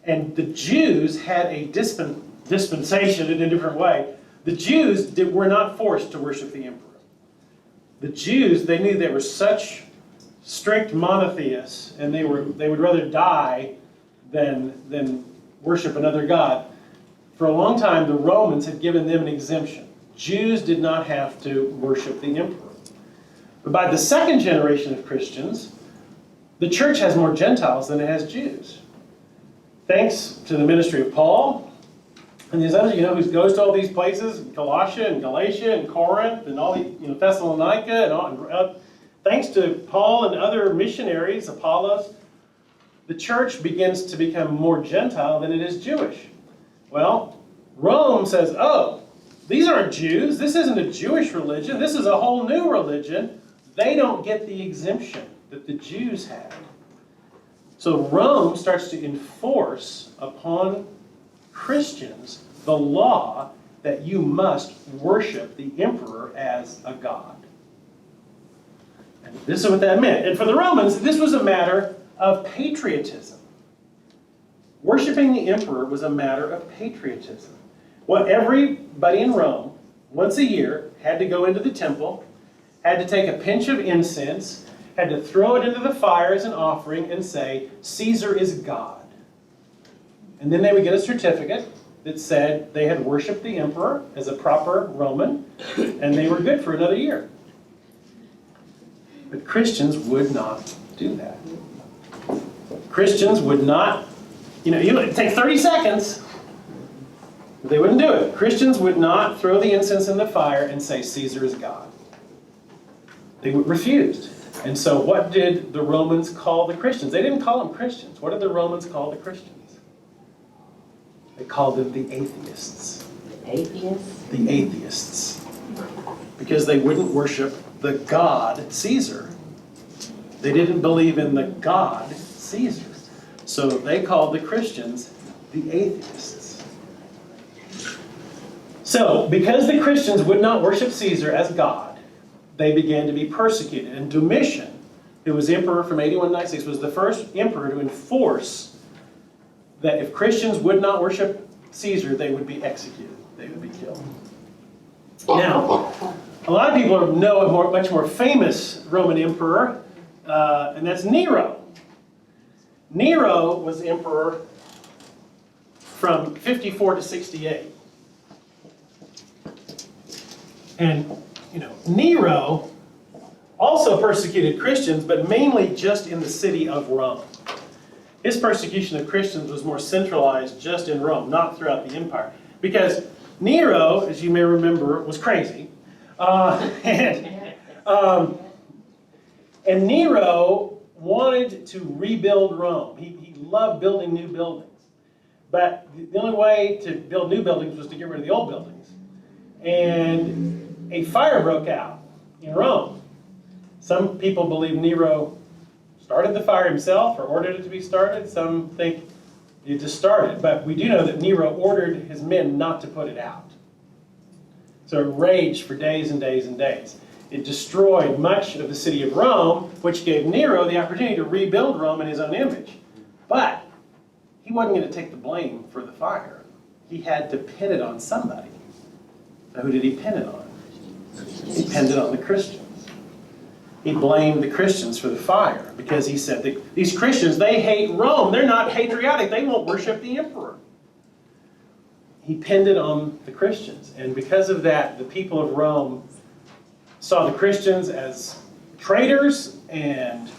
And the Jews had a dispensation in a different way. The Jews were not forced to worship the emperor. The Jews, they knew they were such strict monotheists, and they would rather die than worship another god. For a long time, the Romans had given them an exemption. Jews did not have to worship the emperor. But by the second generation of Christians, the church has more Gentiles than it has Jews. Thanks to the ministry of Paul, and there's others, who goes to all these places, Colossia and Galatia and Corinth and all the, Thessalonica and all. Thanks to Paul and other missionaries, Apollos, the church begins to become more Gentile than it is Jewish. Well, Rome says, oh, these aren't Jews. This isn't a Jewish religion. This is a whole new religion. They don't get the exemption that the Jews had. So Rome starts to enforce upon Christians the law that you must worship the emperor as a god. And this is what that meant. And for the Romans, this was a matter of patriotism. worshiping the emperor was a matter of patriotism. Well, everybody in Rome, once a year, had to go into the temple, had to take a pinch of incense, had to throw it into the fire as an offering and say, Caesar is God. And then they would get a certificate that said they had worshipped the emperor as a proper Roman, and they were good for another year. But Christians would not do that. Christians would not, it'd take 30 seconds, but they wouldn't do it. Christians would not throw the incense in the fire and say, Caesar is God. They refused. And so what did the Romans call the Christians? They didn't call them Christians. What did the Romans call the Christians? They called them the atheists. Atheists? The atheists. Because they wouldn't worship the God Caesar. They didn't believe in the God Caesar. So they called the Christians the atheists. So, because the Christians would not worship Caesar as God, they began to be persecuted. And Domitian, who was emperor from 81 to 96, was the first emperor to enforce that if Christians would not worship Caesar, they would be executed. They would be killed. Now, a lot of people know a much more famous Roman emperor, and that's Nero. Nero was emperor from 54 to 68. And, Nero also persecuted Christians, but mainly just in the city of Rome. His persecution of Christians was more centralized just in Rome, not throughout the empire. Because Nero, as you may remember, was crazy. And Nero wanted to rebuild Rome. He loved building new buildings. But the only way to build new buildings was to get rid of the old buildings. And a fire broke out in Rome. Some people believe Nero started the fire himself or ordered it to be started. Some think it just started. But we do know that Nero ordered his men not to put it out. So it raged for days and days and days. It destroyed much of the city of Rome, which gave Nero the opportunity to rebuild Rome in his own image. But he wasn't going to take the blame for the fire. He had to pin it on somebody. Now, who did he pin it on? He pinned it on the Christians. He blamed the Christians for the fire because he said that these Christians, they hate Rome. They're not patriotic. They won't worship the emperor. He pinned it on the Christians. And because of that, the people of Rome saw the Christians as traitors, and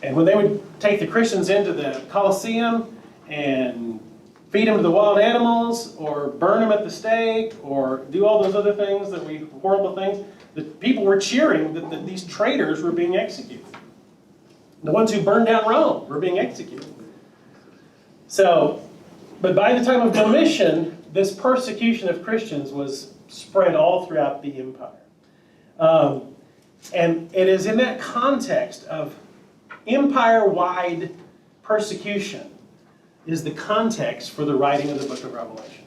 when they would take the Christians into the Colosseum and feed them to the wild animals, or burn them at the stake, or do all those other things, horrible things, the people were cheering that these traitors were being executed. The ones who burned down Rome were being executed. So, but by the time of Domitian, this persecution of Christians was spread all throughout the empire. And it is in that context of empire-wide persecution is the context for the writing of the book of Revelation.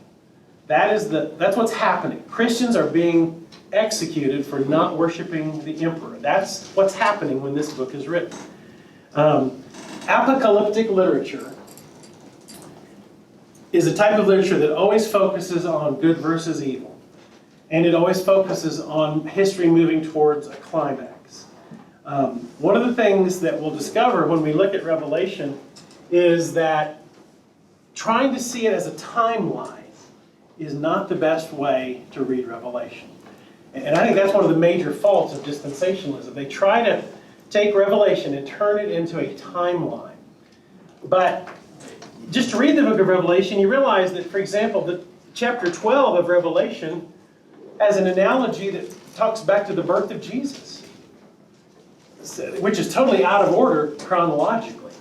That's what's happening. Christians are being executed for not worshiping the emperor. That's what's happening when this book is written. Apocalyptic literature is a type of literature that always focuses on good versus evil. And it always focuses on history moving towards a climax. One of the things that we'll discover when we look at Revelation is that trying to see it as a timeline is not the best way to read Revelation. And I think that's one of the major faults of dispensationalism. They try to take Revelation and turn it into a timeline. But just to read the book of Revelation, you realize that, for example, the chapter 12 of Revelation has an analogy that talks back to the birth of Jesus, which is totally out of order chronologically.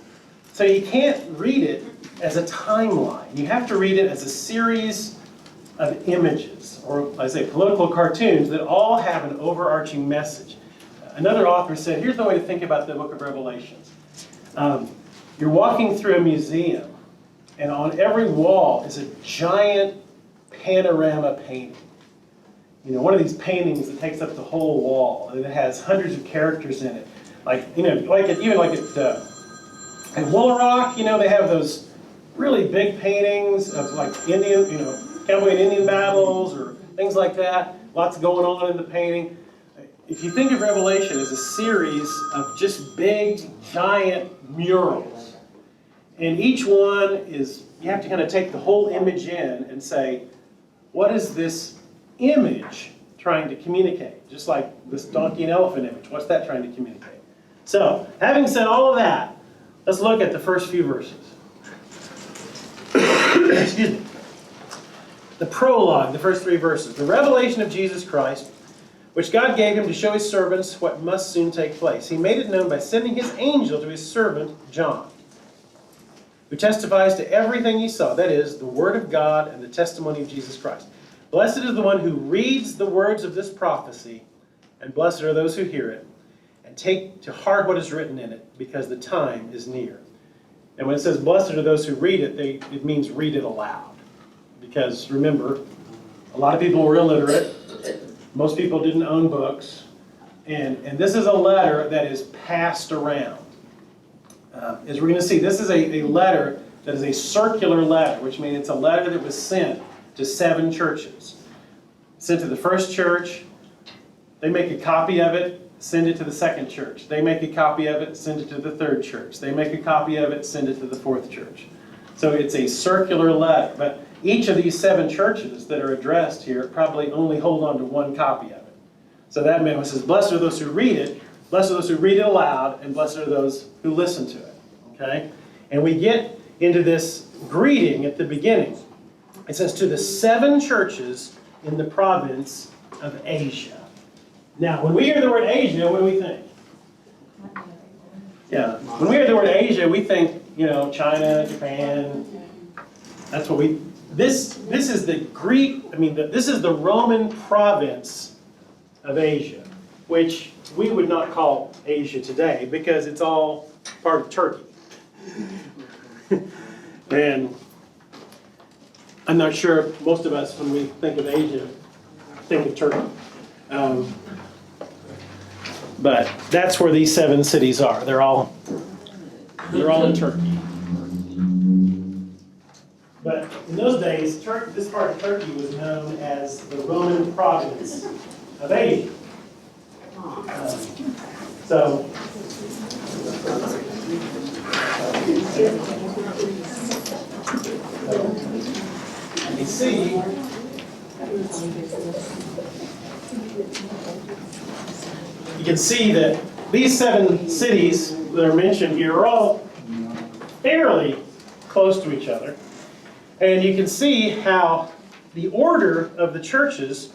So you can't read it as a timeline. You have to read it as a series of images, or I say political cartoons, that all have an overarching message. Another author said, here's the way to think about the book of Revelations. You're walking through a museum, and on every wall is a giant panorama painting. One of these paintings that takes up the whole wall, and it has hundreds of characters in it. Like Woolarock, they have those really big paintings of like Indian, cowboy and Indian battles or things like that. Lots going on in the painting. If you think of Revelation as a series of just big, giant murals, and each one is, you have to kind of take the whole image in and say, what is this image trying to communicate? Just like this donkey and elephant image, what's that trying to communicate? So, having said all of that, let's look at the first few verses. Excuse me. The prologue, the first 3 verses. The revelation of Jesus Christ, which God gave him to show his servants what must soon take place. He made it known by sending his angel to his servant John, who testifies to everything he saw, that is, the word of God and the testimony of Jesus Christ. Blessed is the one who reads the words of this prophecy, and blessed are those who hear it, and take to heart what is written in it, because the time is near. And when it says blessed are those who read it, it means read it aloud. Because remember, a lot of people were illiterate. Most people didn't own books. And this is a letter that is passed around. As we're going to see, this is a letter that is a circular letter, which means it's a letter that was sent to 7 churches. Sent to the first church, they make a copy of it, send it to the second church. They make a copy of it, send it to the third church. They make a copy of it, send it to the 4th church. So it's a circular letter. But each of these 7 churches that are addressed here probably only hold on to 1 copy of it. So that means it says, blessed are those who read it, blessed are those who read it aloud, and blessed are those who listen to it. Okay? And we get into this greeting at the beginning. It says, to the 7 churches in the province of Asia. Now, when we hear the word Asia, what do we think? Yeah, when we hear the word Asia, we think, China, Japan. That's what we. This is the Greek. This is the Roman province of Asia, which we would not call Asia today because it's all part of Turkey. And I'm not sure most of us, when we think of Asia, think of Turkey. But that's where these 7 cities are. They're all in Turkey. But in those days, this part of Turkey was known as the Roman province of Asia. So, you see, you can see that these 7 cities that are mentioned here are all fairly close to each other. And you can see how the order of the churches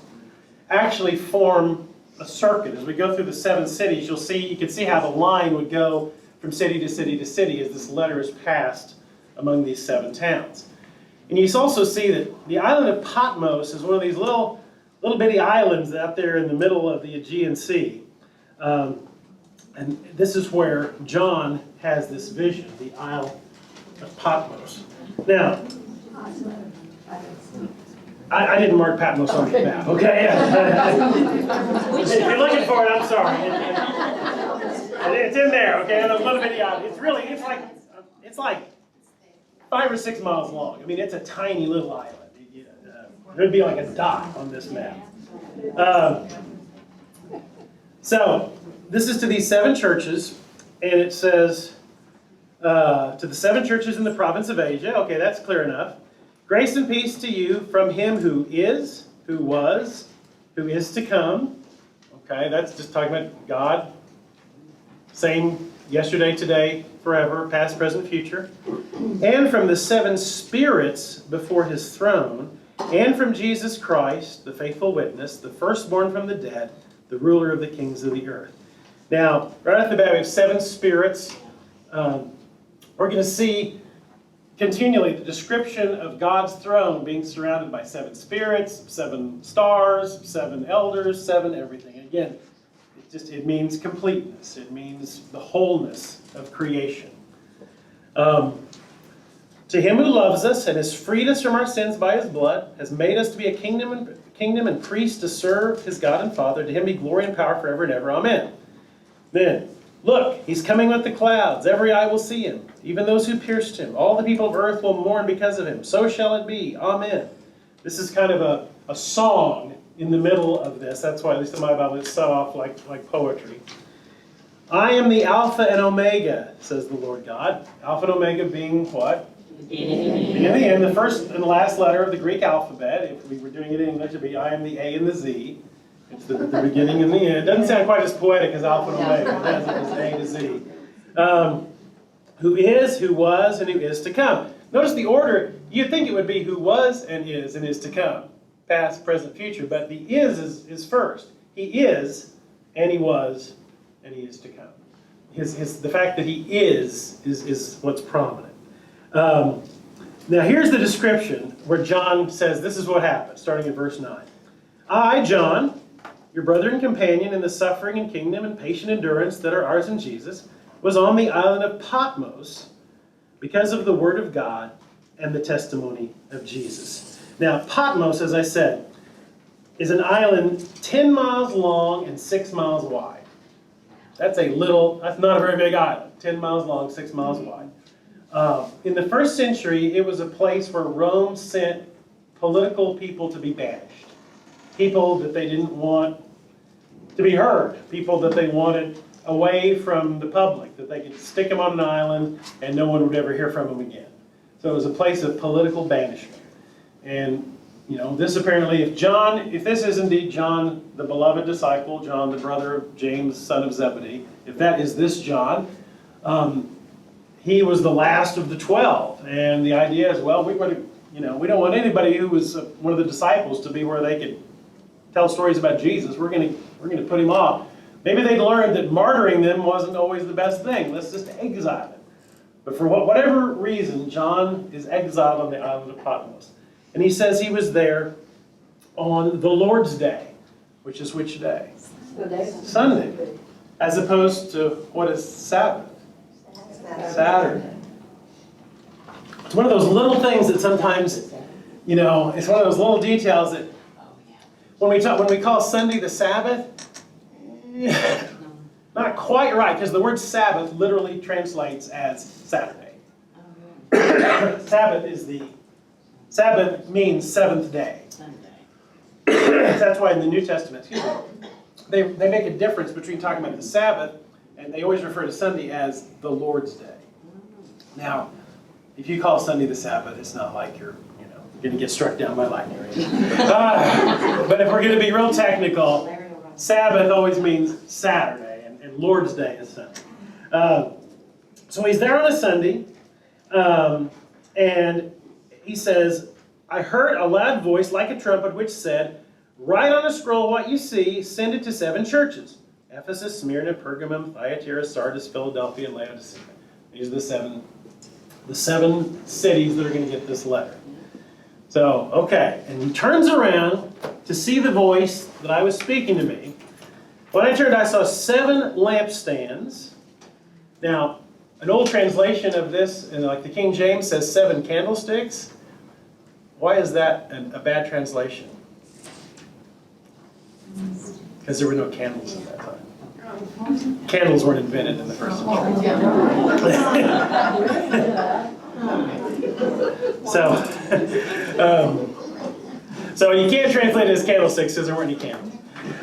actually form a circuit. As we go through the 7 cities, you can see how the line would go from city to city to city as this letter is passed among these 7 towns. And you also see that the island of Patmos is one of these little bitty islands out there in the middle of the Aegean Sea. And this is where John has this vision, the Isle of Patmos. Now, I didn't mark Patmos on the map, okay? If you're looking for it, I'm sorry. It's in there, okay? On a little bitty island. It's like 5 or 6 miles long. It's a tiny little island. It would be like a dot on this map. So, this is to these 7 churches, and it says, to the 7 churches in the province of Asia. Okay, that's clear enough. Grace and peace to you from him who is, who was, who is to come. Okay, that's just talking about God. Same yesterday, today, forever, past, present, future. And from the 7 spirits before his throne, and from Jesus Christ, the faithful witness, the firstborn from the dead, the ruler of the kings of the earth. Now, right off the bat, we have 7 spirits. We're going to see continually the description of God's throne being surrounded by 7 spirits, 7 stars, 7 elders, 7 everything. Again, it means completeness. It means the wholeness of creation. To him who loves us and has freed us from our sins by his blood, has made us to be a kingdom and priests to serve his God and Father, to him be glory and power forever and ever. Amen. Then, Look, he's coming with the clouds. Every eye will see him, even those who pierced him. All the people of earth will mourn because of him. So shall it be. Amen. This is kind of a song in the middle of this. That's why, at least in my Bible, it's set off like poetry. I am the Alpha and Omega, says the Lord God. Alpha and Omega being what? Beginning and the end. The first and last letter of the Greek alphabet. If we were doing it in English, it would be I am the A and the Z. It's the beginning and the end. It doesn't sound quite as poetic as Alpha and Omega. It does. It is A to Z. Who is, who was, and who is to come. Notice the order. You'd think it would be who was and is to come. Past, present, future. But the is first. He is, and he was, and he is to come. The fact that he is what's prominent. Now here's the description where John says this is what happened, starting in verse 9. I, John, your brother and companion in the suffering and kingdom and patient endurance that are ours in Jesus, was on the island of Patmos because of the word of God and the testimony of Jesus. Now, Patmos, as I said, is an island 10 miles long and 6 miles wide. That's not a very big island. 10 miles long, 6 miles wide. In the first century, it was a place where Rome sent political people to be banished. People that they didn't want to be heard. People that they wanted away from the public. That they could stick them on an island and no one would ever hear from them again. So it was a place of political banishment. And, this apparently, if this is indeed John, the beloved disciple, John, the brother of James, son of Zebedee, if that is this John, he was the last of the 12. And the idea is, well, we don't want anybody who was one of the disciples to be where they could tell stories about Jesus. We're going to put him off. Maybe they'd learned that martyring them wasn't always the best thing. Let's just exile them. But for whatever reason, John is exiled on the island of Patmos. And he says he was there on the Lord's Day, which is which day? Sunday. As opposed to what is Sabbath? Saturday. It's one of those little things that sometimes, it's one of those little details that when we call Sunday the Sabbath, not quite right, because the word Sabbath literally translates as Saturday. Sabbath means seventh day. That's why in the New Testament, they make a difference between talking about the Sabbath, and they always refer to Sunday as the Lord's Day. Now, if you call Sunday the Sabbath, it's not like you're going to get struck down by lightning or anything. But if we're going to be real technical, Sabbath always means Saturday, and Lord's Day is Sunday. So he's there on a Sunday, and he says, I heard a loud voice like a trumpet which said, write on a scroll what you see, send it to 7 churches. Ephesus, Smyrna, Pergamum, Thyatira, Sardis, Philadelphia, and Laodicea. These are the seven cities that are going to get this letter. So, okay, and he turns around to see the voice that I was speaking to me. When I turned, I saw 7 lampstands. Now, an old translation of this, like the King James, says 7 candlesticks. Why is that a bad translation? Because there were no candles at that time. Candles weren't invented in the first century. So you can't translate it as candlesticks because there weren't any candles.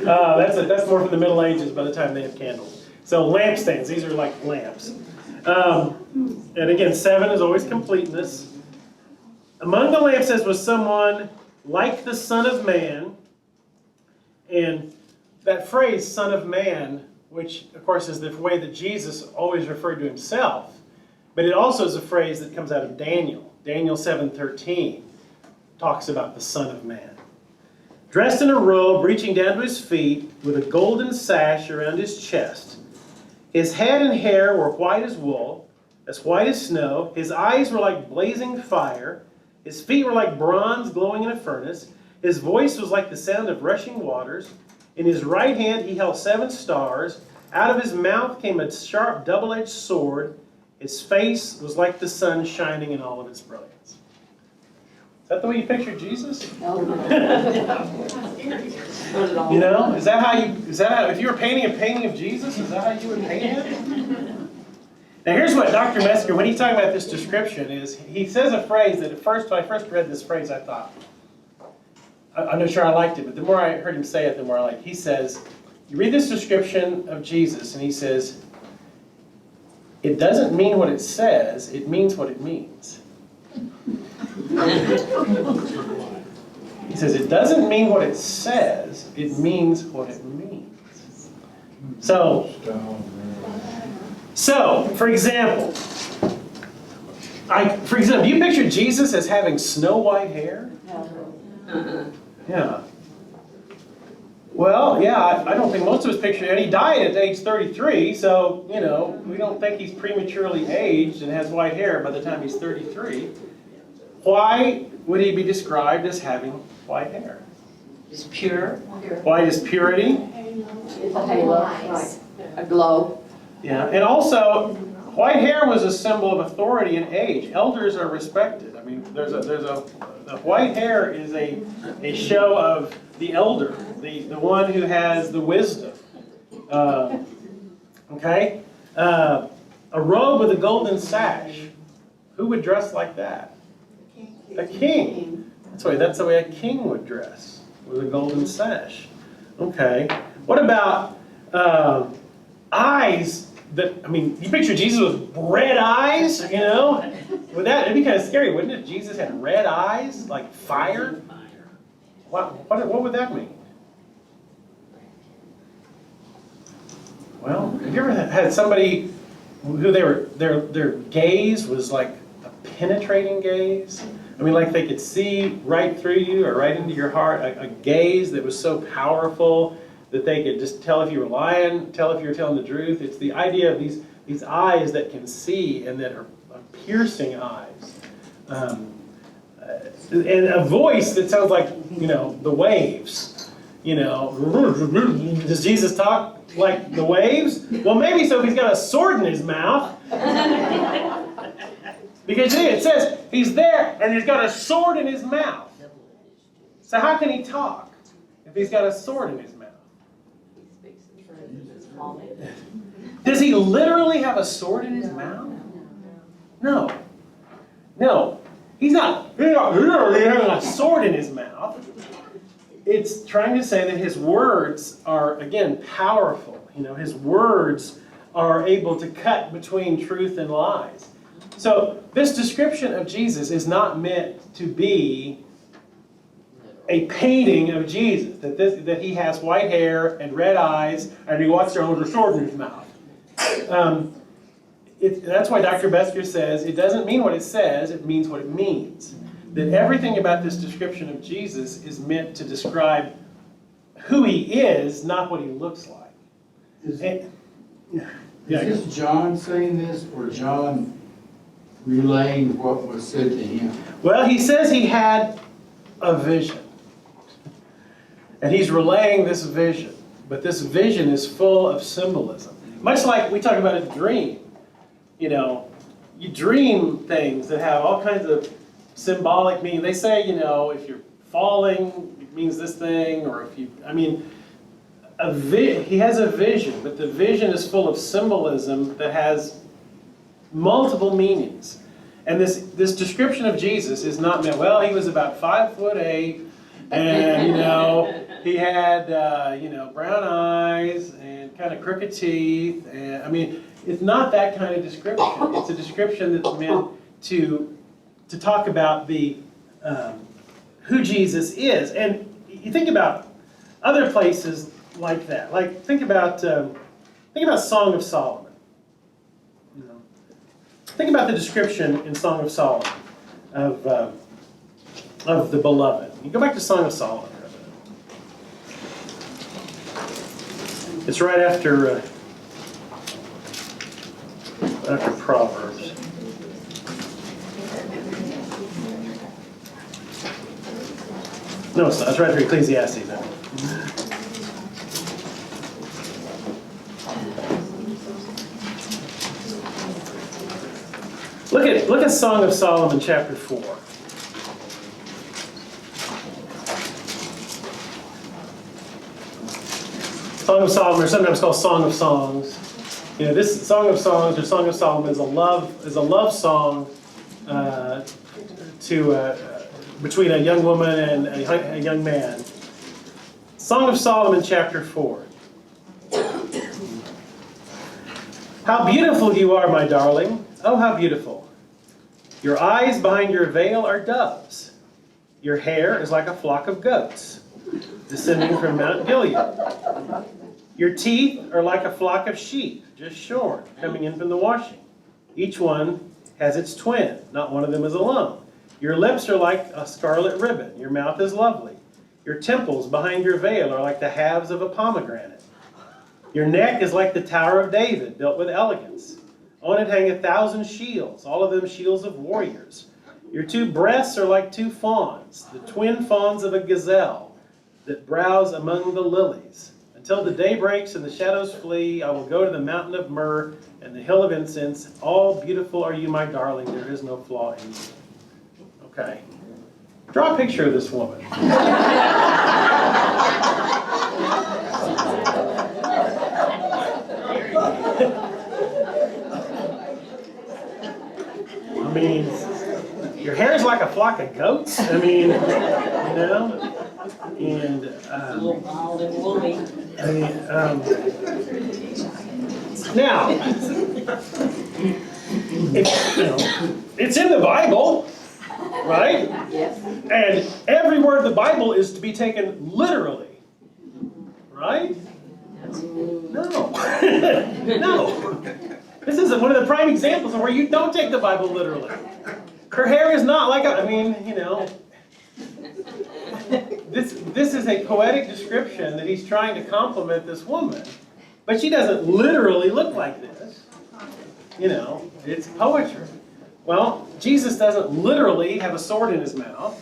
That's more from the Middle Ages by the time they have candles. So lampstands, these are like lamps. And again, 7 is always completeness. Among the lampstands was someone like the Son of Man. And that phrase, Son of Man, which of course is the way that Jesus always referred to himself, but it also is a phrase that comes out of Daniel. Daniel 7:13 talks about the Son of Man. Dressed in a robe reaching down to his feet with a golden sash around his chest. His head and hair were white as wool, as white as snow. His eyes were like blazing fire. His feet were like bronze glowing in a furnace. His voice was like the sound of rushing waters. In his right hand he held 7 stars. Out of his mouth came a sharp double-edged sword. His face was like the sun shining in all of its brilliance. that the way you picture Jesus? No. You know, is that how, if you were painting a painting of Jesus, is that how you would paint him? Now here's what Dr. Metzger, when he's talking about this description, is he says a phrase that when I first read this phrase, I thought, I'm not sure I liked it, but the more I heard him say it, the more I liked it. He says, you read this description of Jesus, and he says, it doesn't mean what it says, it means what it means. He says, it doesn't mean what it says, it means what it means. So, for example, do you picture Jesus as having snow white hair? Yeah. Well, yeah, I don't think most of us picture it. And he died at age 33, so, you know, we don't think he's prematurely aged and has white hair by the time he's 33. Why would he be described as having white hair? It's pure. White is purity. It's a halo, right. A glow. Yeah, and also, white hair was a symbol of authority and age. Elders are respected. I mean, the white hair is a show of the elder, the one who has the wisdom. Okay? A robe with a golden sash. Who would dress like that? A king. That's the way a king would dress, with a golden sash. Okay. What about eyes? You picture Jesus with red eyes, you know? It'd be kind of scary, wouldn't it, if Jesus had red eyes, like fire? What would that mean? Well, have you ever had somebody who their gaze was like a penetrating gaze? I mean, like they could see right through you or right into your heart, a gaze that was so powerful that they could just tell if you were lying, tell if you were telling the truth. It's the idea of these eyes that can see and that are piercing eyes. And a voice that sounds like, you know, the waves. You know, does Jesus talk like the waves? Well, maybe so if he's got a sword in his mouth. Because it says he's there and he's got a sword in his mouth. So how can he talk if he's got a sword in his mouth? Does he literally have a sword in his mouth? No. No. He's not literally having a sword in his mouth. It's trying to say that his words are, again, powerful. You know, his words are able to cut between truth and lies. So this description of Jesus is not meant to be a painting of Jesus, that he has white hair and red eyes, and he walks around with a sword in his mouth. That's why Dr. Metzger says it doesn't mean what it says, it means what it means. That everything about this description of Jesus is meant to describe who he is, not what he looks like. Is this John saying this, or John relaying what was said to him? Well, he says he had a vision. And he's relaying this vision. But this vision is full of symbolism. Much like we talk about a dream. You know, you dream things that have all kinds of symbolic meaning. They say, you know, if you're falling, it means this thing, or if you, he has a vision, but the vision is full of symbolism that has multiple meanings. And this description of Jesus is not meant, well, he was about 5'8", and, you know, he had, brown eyes and kind of crooked teeth. And it's not that kind of description. It's a description that's meant to talk about who Jesus is. And you think about other places like that. Like think about Song of Solomon. You know, think about the description in Song of Solomon of the beloved. You go back to Song of Solomon. It's right after Proverbs. No, it's not. It's right after Ecclesiastes. No. Look at Song of Solomon, chapter 4. Song of Solomon, or sometimes called Song of Songs. You know, this Song of Songs or Song of Solomon is a love song between a young woman and a young man. Song of Solomon, chapter 4. How beautiful you are, my darling. Oh, how beautiful. Your eyes behind your veil are doves. Your hair is like a flock of goats descending from Mount Gilead. Your teeth are like a flock of sheep, just shorn, coming in from the washing. Each one has its twin, not one of them is alone. Your lips are like a scarlet ribbon. Your mouth is lovely. Your temples behind your veil are like the halves of a pomegranate. Your neck is like the Tower of David, built with elegance. On it hang 1,000 shields, all of them shields of warriors. Your two breasts are like two fawns, the twin fawns of a gazelle that browse among the lilies. Until the day breaks and the shadows flee, I will go to the mountain of myrrh and the hill of incense. All beautiful are you, my darling. There is no flaw in you. Okay. Draw a picture of this woman. I mean, your hair is like a flock of goats. I mean, you know, and A little wild and woolly. I mean, now, it's in the Bible, right? Yes. And every word of the Bible is to be taken literally, right? No. No. This is one of the prime examples of where you don't take the Bible literally. Her hair is not like this is a poetic description that he's trying to compliment this woman, but she doesn't literally look like this. You know, it's poetry. Well, Jesus doesn't literally have a sword in his mouth.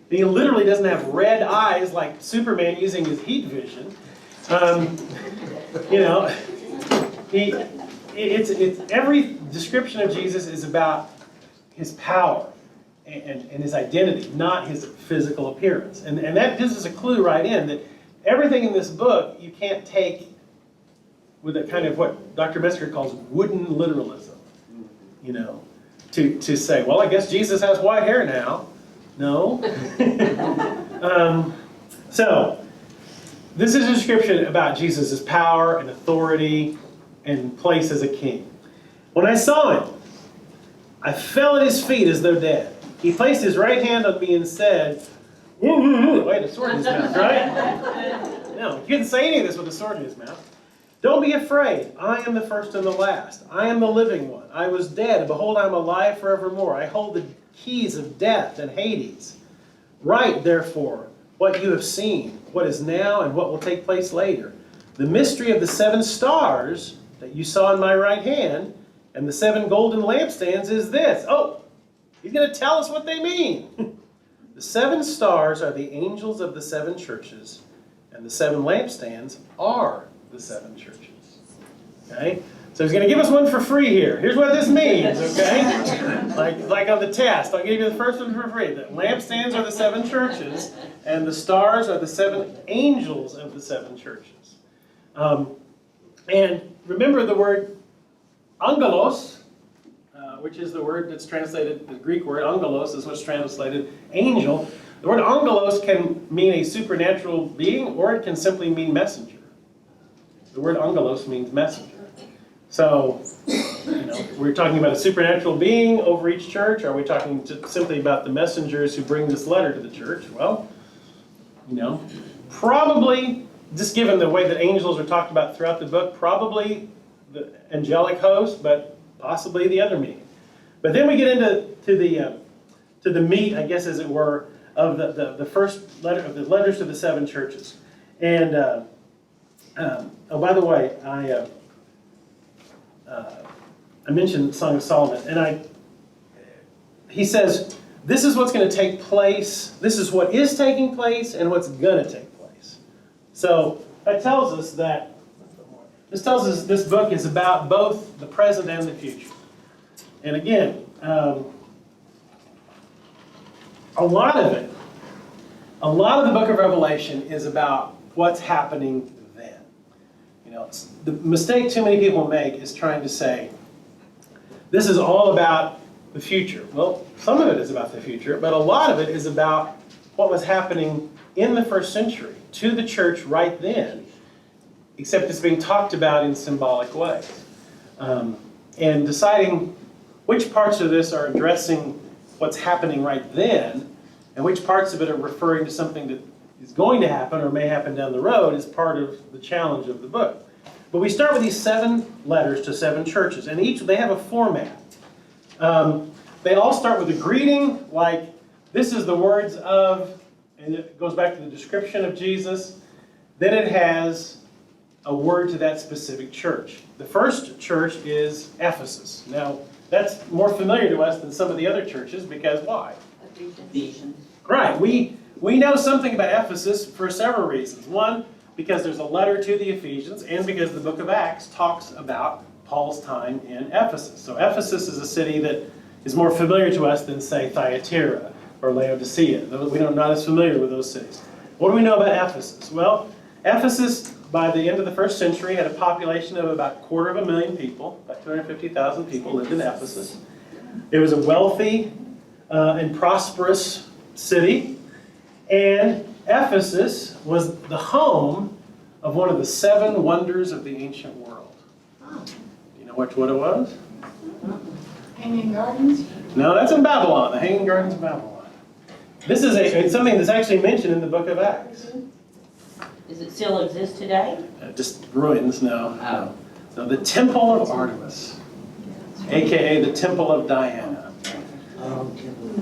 He literally doesn't have red eyes like Superman using his heat vision. You know, it's every description of Jesus is about his power and his identity, not his physical appearance. And that gives us a clue right in that everything in this book you can't take with a kind of what Dr. Metzger calls wooden literalism. You know, to say, well, I guess Jesus has white hair now. No. So, this is a description about Jesus' power and authority and place as a king. When I saw him, I fell at his feet as though dead. He placed his right hand on me and said, wait, a sword in his mouth, right? No, he couldn't say any of this with a sword in his mouth. Don't be afraid. I am the first and the last. I am the living one. I was dead. Behold, I am alive forevermore. I hold the keys of death and Hades. Write, therefore, what you have seen, what is now, and what will take place later. The mystery of the 7 stars that you saw in my right hand and the 7 golden lampstands is this. Oh, he's going to tell us what they mean. The 7 stars are the angels of the 7 churches, and the 7 lampstands are the 7 churches. Okay? So he's going to give us one for free here. Here's what this means, okay? Like on the test, I'll give you the first one for free. The lampstands are the 7 churches, and the stars are the 7 angels of the 7 churches. And remember the word angelos, which is the word that's translated, the Greek word angelos is what's translated angel. The word angelos can mean a supernatural being, or it can simply mean messenger. The word angelos means messenger. So, we're talking about a supernatural being over each church. Are we talking simply about the messengers who bring this letter to the church? Well, probably, just given the way that angels are talked about throughout the book, probably the angelic host, but possibly the other meaning. But then we get into the meat, I guess, as it were, of the first letter of the letters to the 7 churches. And oh, by the way, I mentioned Song of Solomon, and he says, this is what's going to take place, this is what is taking place, and what's going to take place. So that tells us that, this book is about both the present and the future. And again, a lot of the book of Revelation is about what's happening then. The mistake too many people make is trying to say, this is all about the future. Well, some of it is about the future, but a lot of it is about what was happening in the first century to the church right then, except it's being talked about in symbolic ways. And deciding which parts of this are addressing what's happening right then, and which parts of it are referring to something that is going to happen or may happen down the road is part of the challenge of the book. But we start with these 7 letters to 7 churches, and each, they have a format. They all start with a greeting, like, this is the words of, and it goes back to the description of Jesus. Then it has a word to that specific church. The first church is Ephesus. Now, that's more familiar to us than some of the other churches, because why? Ephesians. Right, we know something about Ephesus for several reasons. One, because there's a letter to the Ephesians, and because the book of Acts talks about Paul's time in Ephesus. So Ephesus is a city that is more familiar to us than, say, Thyatira or Laodicea. We're not as familiar with those cities. What do we know about Ephesus? Well, Ephesus, by the end of the first century, had a population of about 250,000 people. About 250,000 people lived in Ephesus. It was a wealthy and prosperous city. And Ephesus was the home of one of the 7 wonders of the ancient world. Do you know what it was? Hanging Gardens? No, that's in Babylon, the Hanging Gardens of Babylon. This is it's something that's actually mentioned in the book of Acts. Does it still exist today? Just ruins now. Oh. So the Temple of Artemis, a.k.a. the Temple of Diana.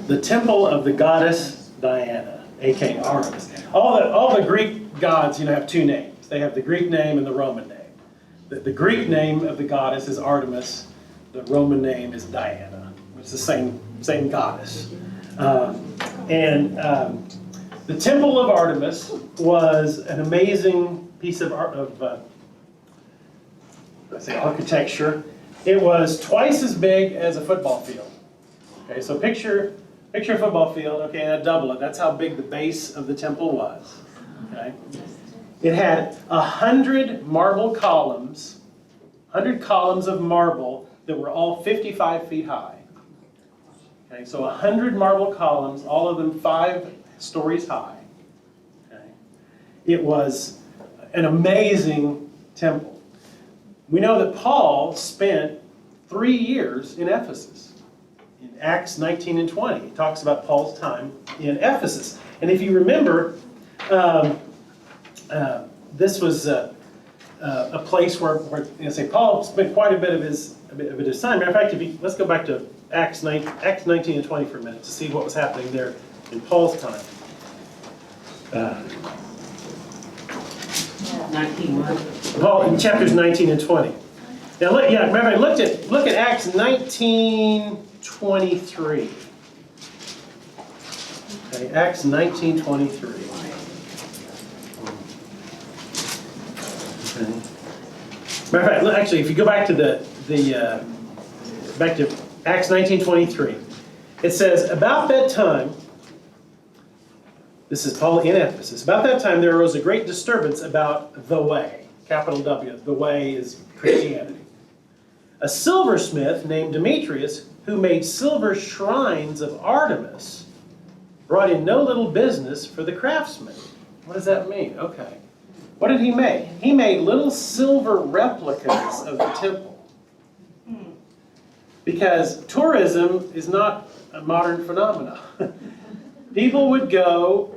The Temple of the goddess Diana, a.k.a. Artemis. All the Greek gods, have 2 names. They have the Greek name and the Roman name. The Greek name of the goddess is Artemis. The Roman name is Diana. It's the same goddess. The Temple of Artemis was an amazing piece of architecture. It was twice as big as a football field. Okay, so picture a football field, okay, and double it. That's how big the base of the temple was. Okay, it had 100 marble columns, 100 columns of marble that were all 55 feet high. Okay, so 100 marble columns, all of them 5 stories high. Okay. It was an amazing temple. We know that Paul spent 3 years in Ephesus. In Acts 19 and 20, he talks about Paul's time in Ephesus. And if you remember, this was a place where St. Paul spent quite a bit of his time. Matter of fact, let's go back to Acts 19 and 20 for a minute to see what was happening there in Paul's time. 19. Paul in chapters 19 and 20. Now, remember, look at Acts 19:23. Okay, Acts 19:23. Okay. Matter of fact, actually, if you go back to back to Acts 19:23, it says, about that time, this is Paul in Ephesus, about that time there arose a great disturbance about the way, capital W, the way is Christianity. A silversmith named Demetrius, who made silver shrines of Artemis, brought in no little business for the craftsmen. What does that mean? Okay. What did he make? He made little silver replicas of the temple. Because tourism is not a modern phenomenon. People would go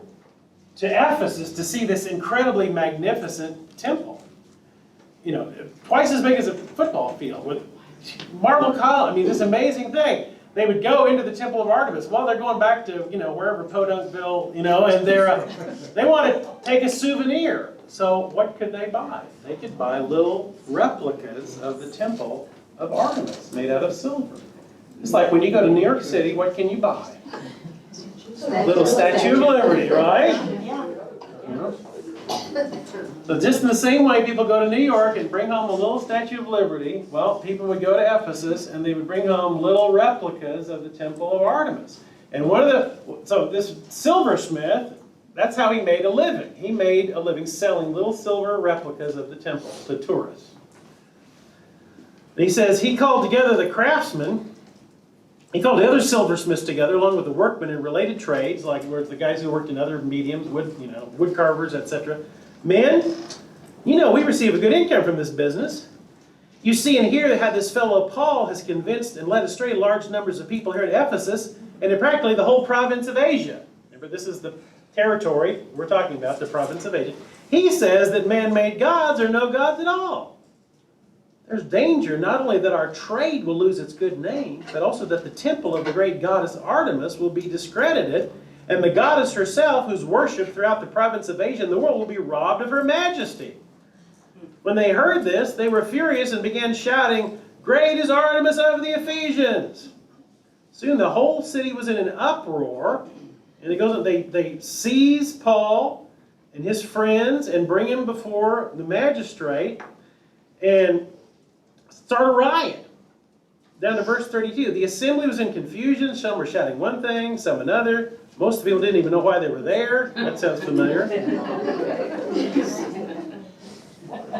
to Ephesus to see this incredibly magnificent temple. Twice as big as a football field with marble column. I mean, this amazing thing. They would go into the Temple of Artemis while they're going back to, wherever Podunkville, and they want to take a souvenir. So what could they buy? They could buy little replicas of the Temple of Artemis made out of silver. It's like when you go to New York City, what can you buy? A little Statue of Liberty, right? Yeah. So just in the same way people go to New York and bring home a little Statue of Liberty, well, people would go to Ephesus and they would bring home little replicas of the Temple of Artemis. And so this silversmith that's how he made a living. He made a living selling little silver replicas of the temple to tourists. And he says he called together the craftsmen. He called the other silversmiths together, along with the workmen in related trades, like the guys who worked in other mediums, wood carvers, etc. Men, we receive a good income from this business. You see and hear how this fellow Paul has convinced and led astray large numbers of people here at Ephesus and in practically the whole province of Asia. Remember, this is the territory we're talking about, the province of Asia. He says that man-made gods are no gods at all. There's danger not only that our trade will lose its good name, but also that the temple of the great goddess Artemis will be discredited, and the goddess herself, who's worshipped throughout the province of Asia and the world, will be robbed of her majesty. When they heard this, they were furious and began shouting, "Great is Artemis of the Ephesians!" Soon the whole city was in an uproar, and it goes on, they seize Paul and his friends and bring him before the magistrate and start a riot. Down to verse 32. The assembly was in confusion. Some were shouting one thing, some another. Most people didn't even know why they were there. That sounds familiar.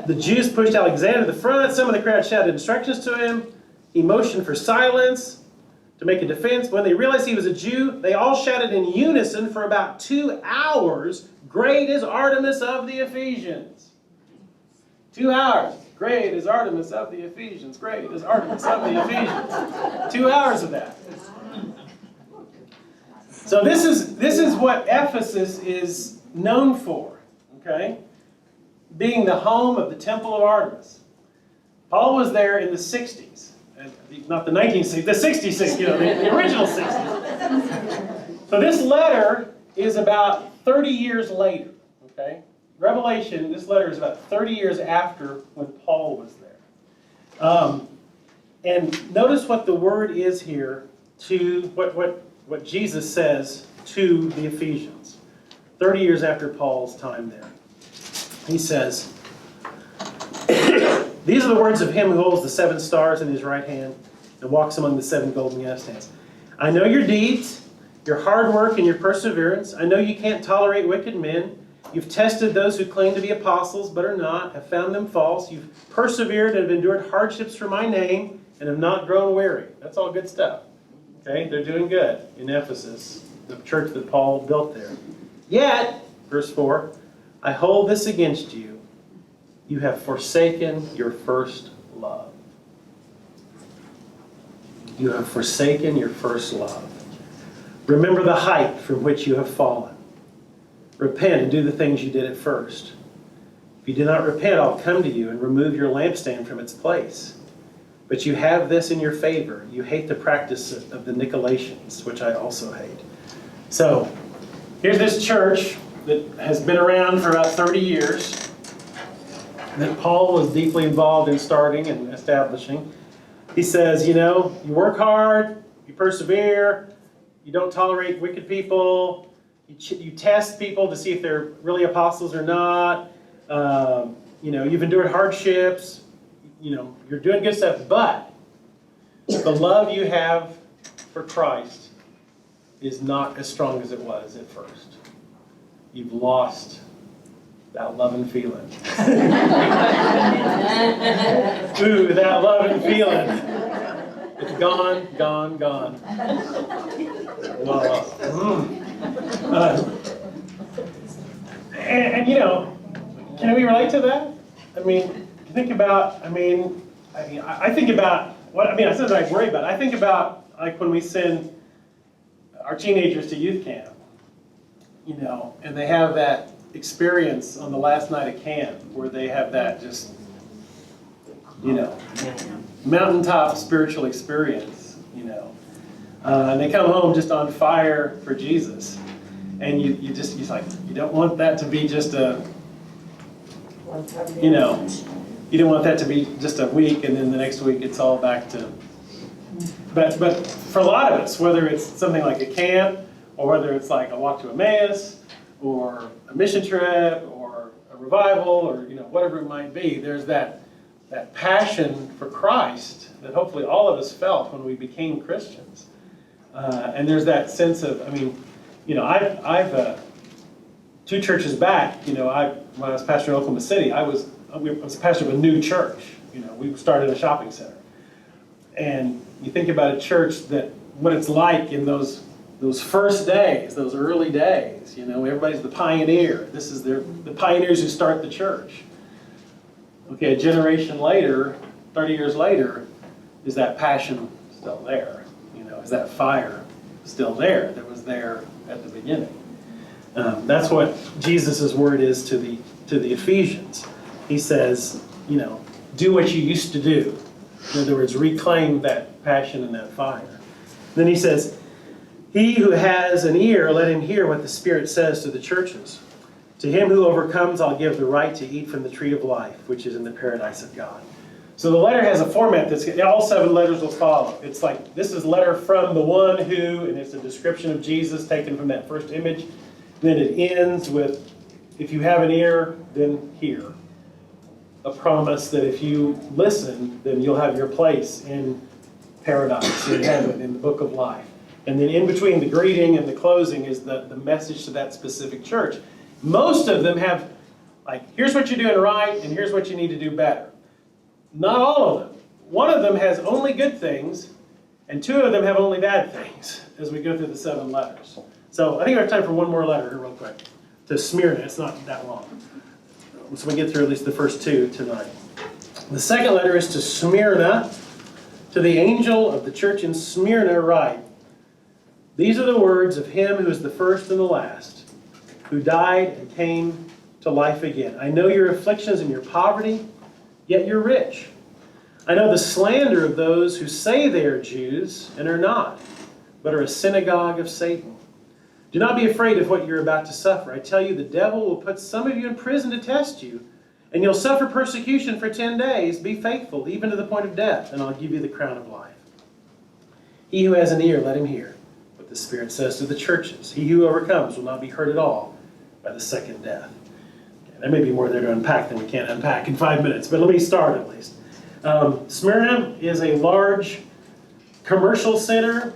The Jews pushed Alexander to the front. Some of the crowd shouted instructions to him. He motioned for silence to make a defense. When they realized he was a Jew, they all shouted in unison for about 2 hours, "Great is Artemis of the Ephesians." 2 hours. Great is Artemis of the Ephesians. Great is Artemis of the Ephesians. 2 hours of that. So this is what Ephesus is known for, okay? Being the home of the Temple of Artemis. Paul was there in the 60s. Not the 1960s, the 66, the original 60s. So this letter is about 30 years later, okay? Revelation, this letter is about 30 years after when Paul was there. And notice what the word is here to what Jesus says to the Ephesians. 30 years after Paul's time there. He says, "These are the words of him who holds the 7 stars in his right hand and walks among the 7 golden lampstands. I know your deeds, your hard work and your perseverance. I know you can't tolerate wicked men. You've tested those who claim to be apostles but are not, have found them false. You've persevered and have endured hardships for my name and have not grown weary." That's all good stuff. Okay, they're doing good in Ephesus, the church that Paul built there. "Yet," verse 4, "I hold this against you. You have forsaken your first love." You have forsaken your first love. "Remember the height from which you have fallen. Repent and do the things you did at first. If you do not repent, I'll come to you and remove your lampstand from its place. But you have this in your favor. You hate the practice of the Nicolaitans, which I also hate." So, here's this church that has been around for about 30 years, that Paul was deeply involved in starting and establishing. He says, you work hard, you persevere, you don't tolerate wicked people, you test people to see if they're really apostles or not, you've endured hardships, you're doing good stuff, but the love you have for Christ is not as strong as it was at first. You've lost that love and feeling. Ooh, that love and feeling. It's gone, gone, gone. Wow. Can we relate to that? I think about, I think about, I said I worry about it. I think about, like, when we send our teenagers to youth camp, and they have that experience on the last night of camp where they have that just, mountaintop spiritual experience, and they come home just on fire for Jesus. And you don't want that to be just a, you don't want that to be just a week and then the next week it's all back to, but for a lot of us, whether it's something like a camp or whether it's like a walk to Emmaus or a mission trip or a revival or whatever it might be, there's that passion for Christ that hopefully all of us felt when we became Christians. And there's that sense of, 2 churches back, when I was pastor in Oklahoma City, I was pastor of a new church. We started a shopping center. And you think about a church that what it's like in those first days, those early days. Everybody's the pioneer. This is the pioneers who start the church. Okay, a generation later, 30 years later, is that passion still there? Is that fire still there that was there at the beginning? That's what Jesus' word is to the Ephesians. He says, do what you used to do. In other words, reclaim that passion and that fire. Then he says, he who has an ear, let him hear what the Spirit says to the churches. To him who overcomes, I'll give the right to eat from the tree of life, which is in the paradise of God. So the letter has a format all 7 letters will follow. It's like, this is letter from the one who, and it's a description of Jesus taken from that first image. Then it ends with, if you have an ear, then hear. A promise that if you listen, then you'll have your place in paradise, in heaven, in the book of life. And then in between the greeting and the closing is the message to that specific church. Most of them have, here's what you're doing right, and here's what you need to do better. Not all of them. One of them has only good things, and 2 of them have only bad things as we go through the 7 letters. So I think we have time for one more letter here real quick. To Smyrna. It's not that long. So we get through at least the first 2 tonight. The second letter is to Smyrna. To the angel of the church in Smyrna write, these are the words of him who is the first and the last, who died and came to life again. I know your afflictions and your poverty, yet you're rich. I know the slander of those who say they are Jews and are not, but are a synagogue of Satan. Do not be afraid of what you're about to suffer. I tell you, the devil will put some of you in prison to test you, and you'll suffer persecution for 10 days. Be faithful, even to the point of death, and I'll give you the crown of life. He who has an ear, let him hear what the Spirit says to the churches. He who overcomes will not be hurt at all by the second death. There may be more there to unpack than we can unpack in 5 minutes, but let me start at least. Smyrna is a large commercial center.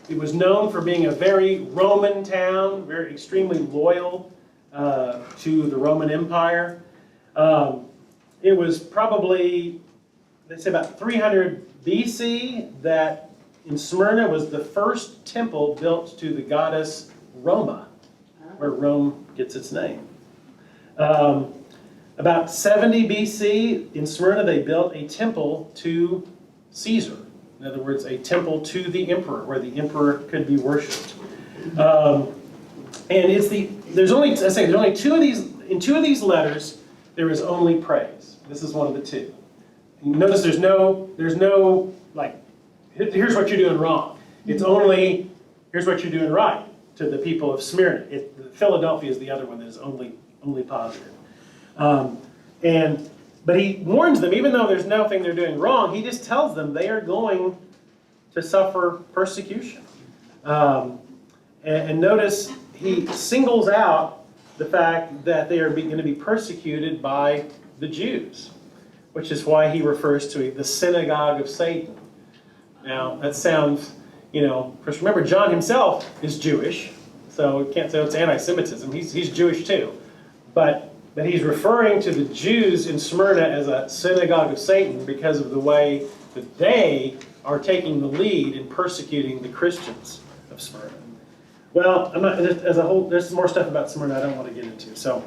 It was known for being a very Roman town, very extremely loyal to the Roman Empire. It was probably, they say about 300 BC that in Smyrna was the first temple built to the goddess Roma, where Rome gets its name. About 70 BC, in Smyrna, they built a temple to Caesar. In other words, a temple to the emperor, where the emperor could be worshipped. And there's only 2 of these, in 2 of these letters, there is only praise. This is one of the 2. Notice there's no, here's what you're doing wrong. It's only, here's what you're doing right to the people of Smyrna. Philadelphia is the other one that is only positive. But he warns them, even though there's nothing they're doing wrong, he just tells them they are going to suffer persecution. And notice he singles out the fact that they are going to be persecuted by the Jews, which is why he refers to the synagogue of Satan. Now, that sounds, because remember, John himself is Jewish, so we can't say it's anti-Semitism. He's Jewish too. But he's referring to the Jews in Smyrna as a synagogue of Satan because of the way that they are taking the lead in persecuting the Christians of Smyrna. Well, there's more stuff about Smyrna I don't want to get into. So,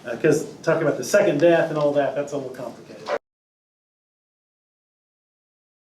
because talking about the second death and all that, that's a little complicated.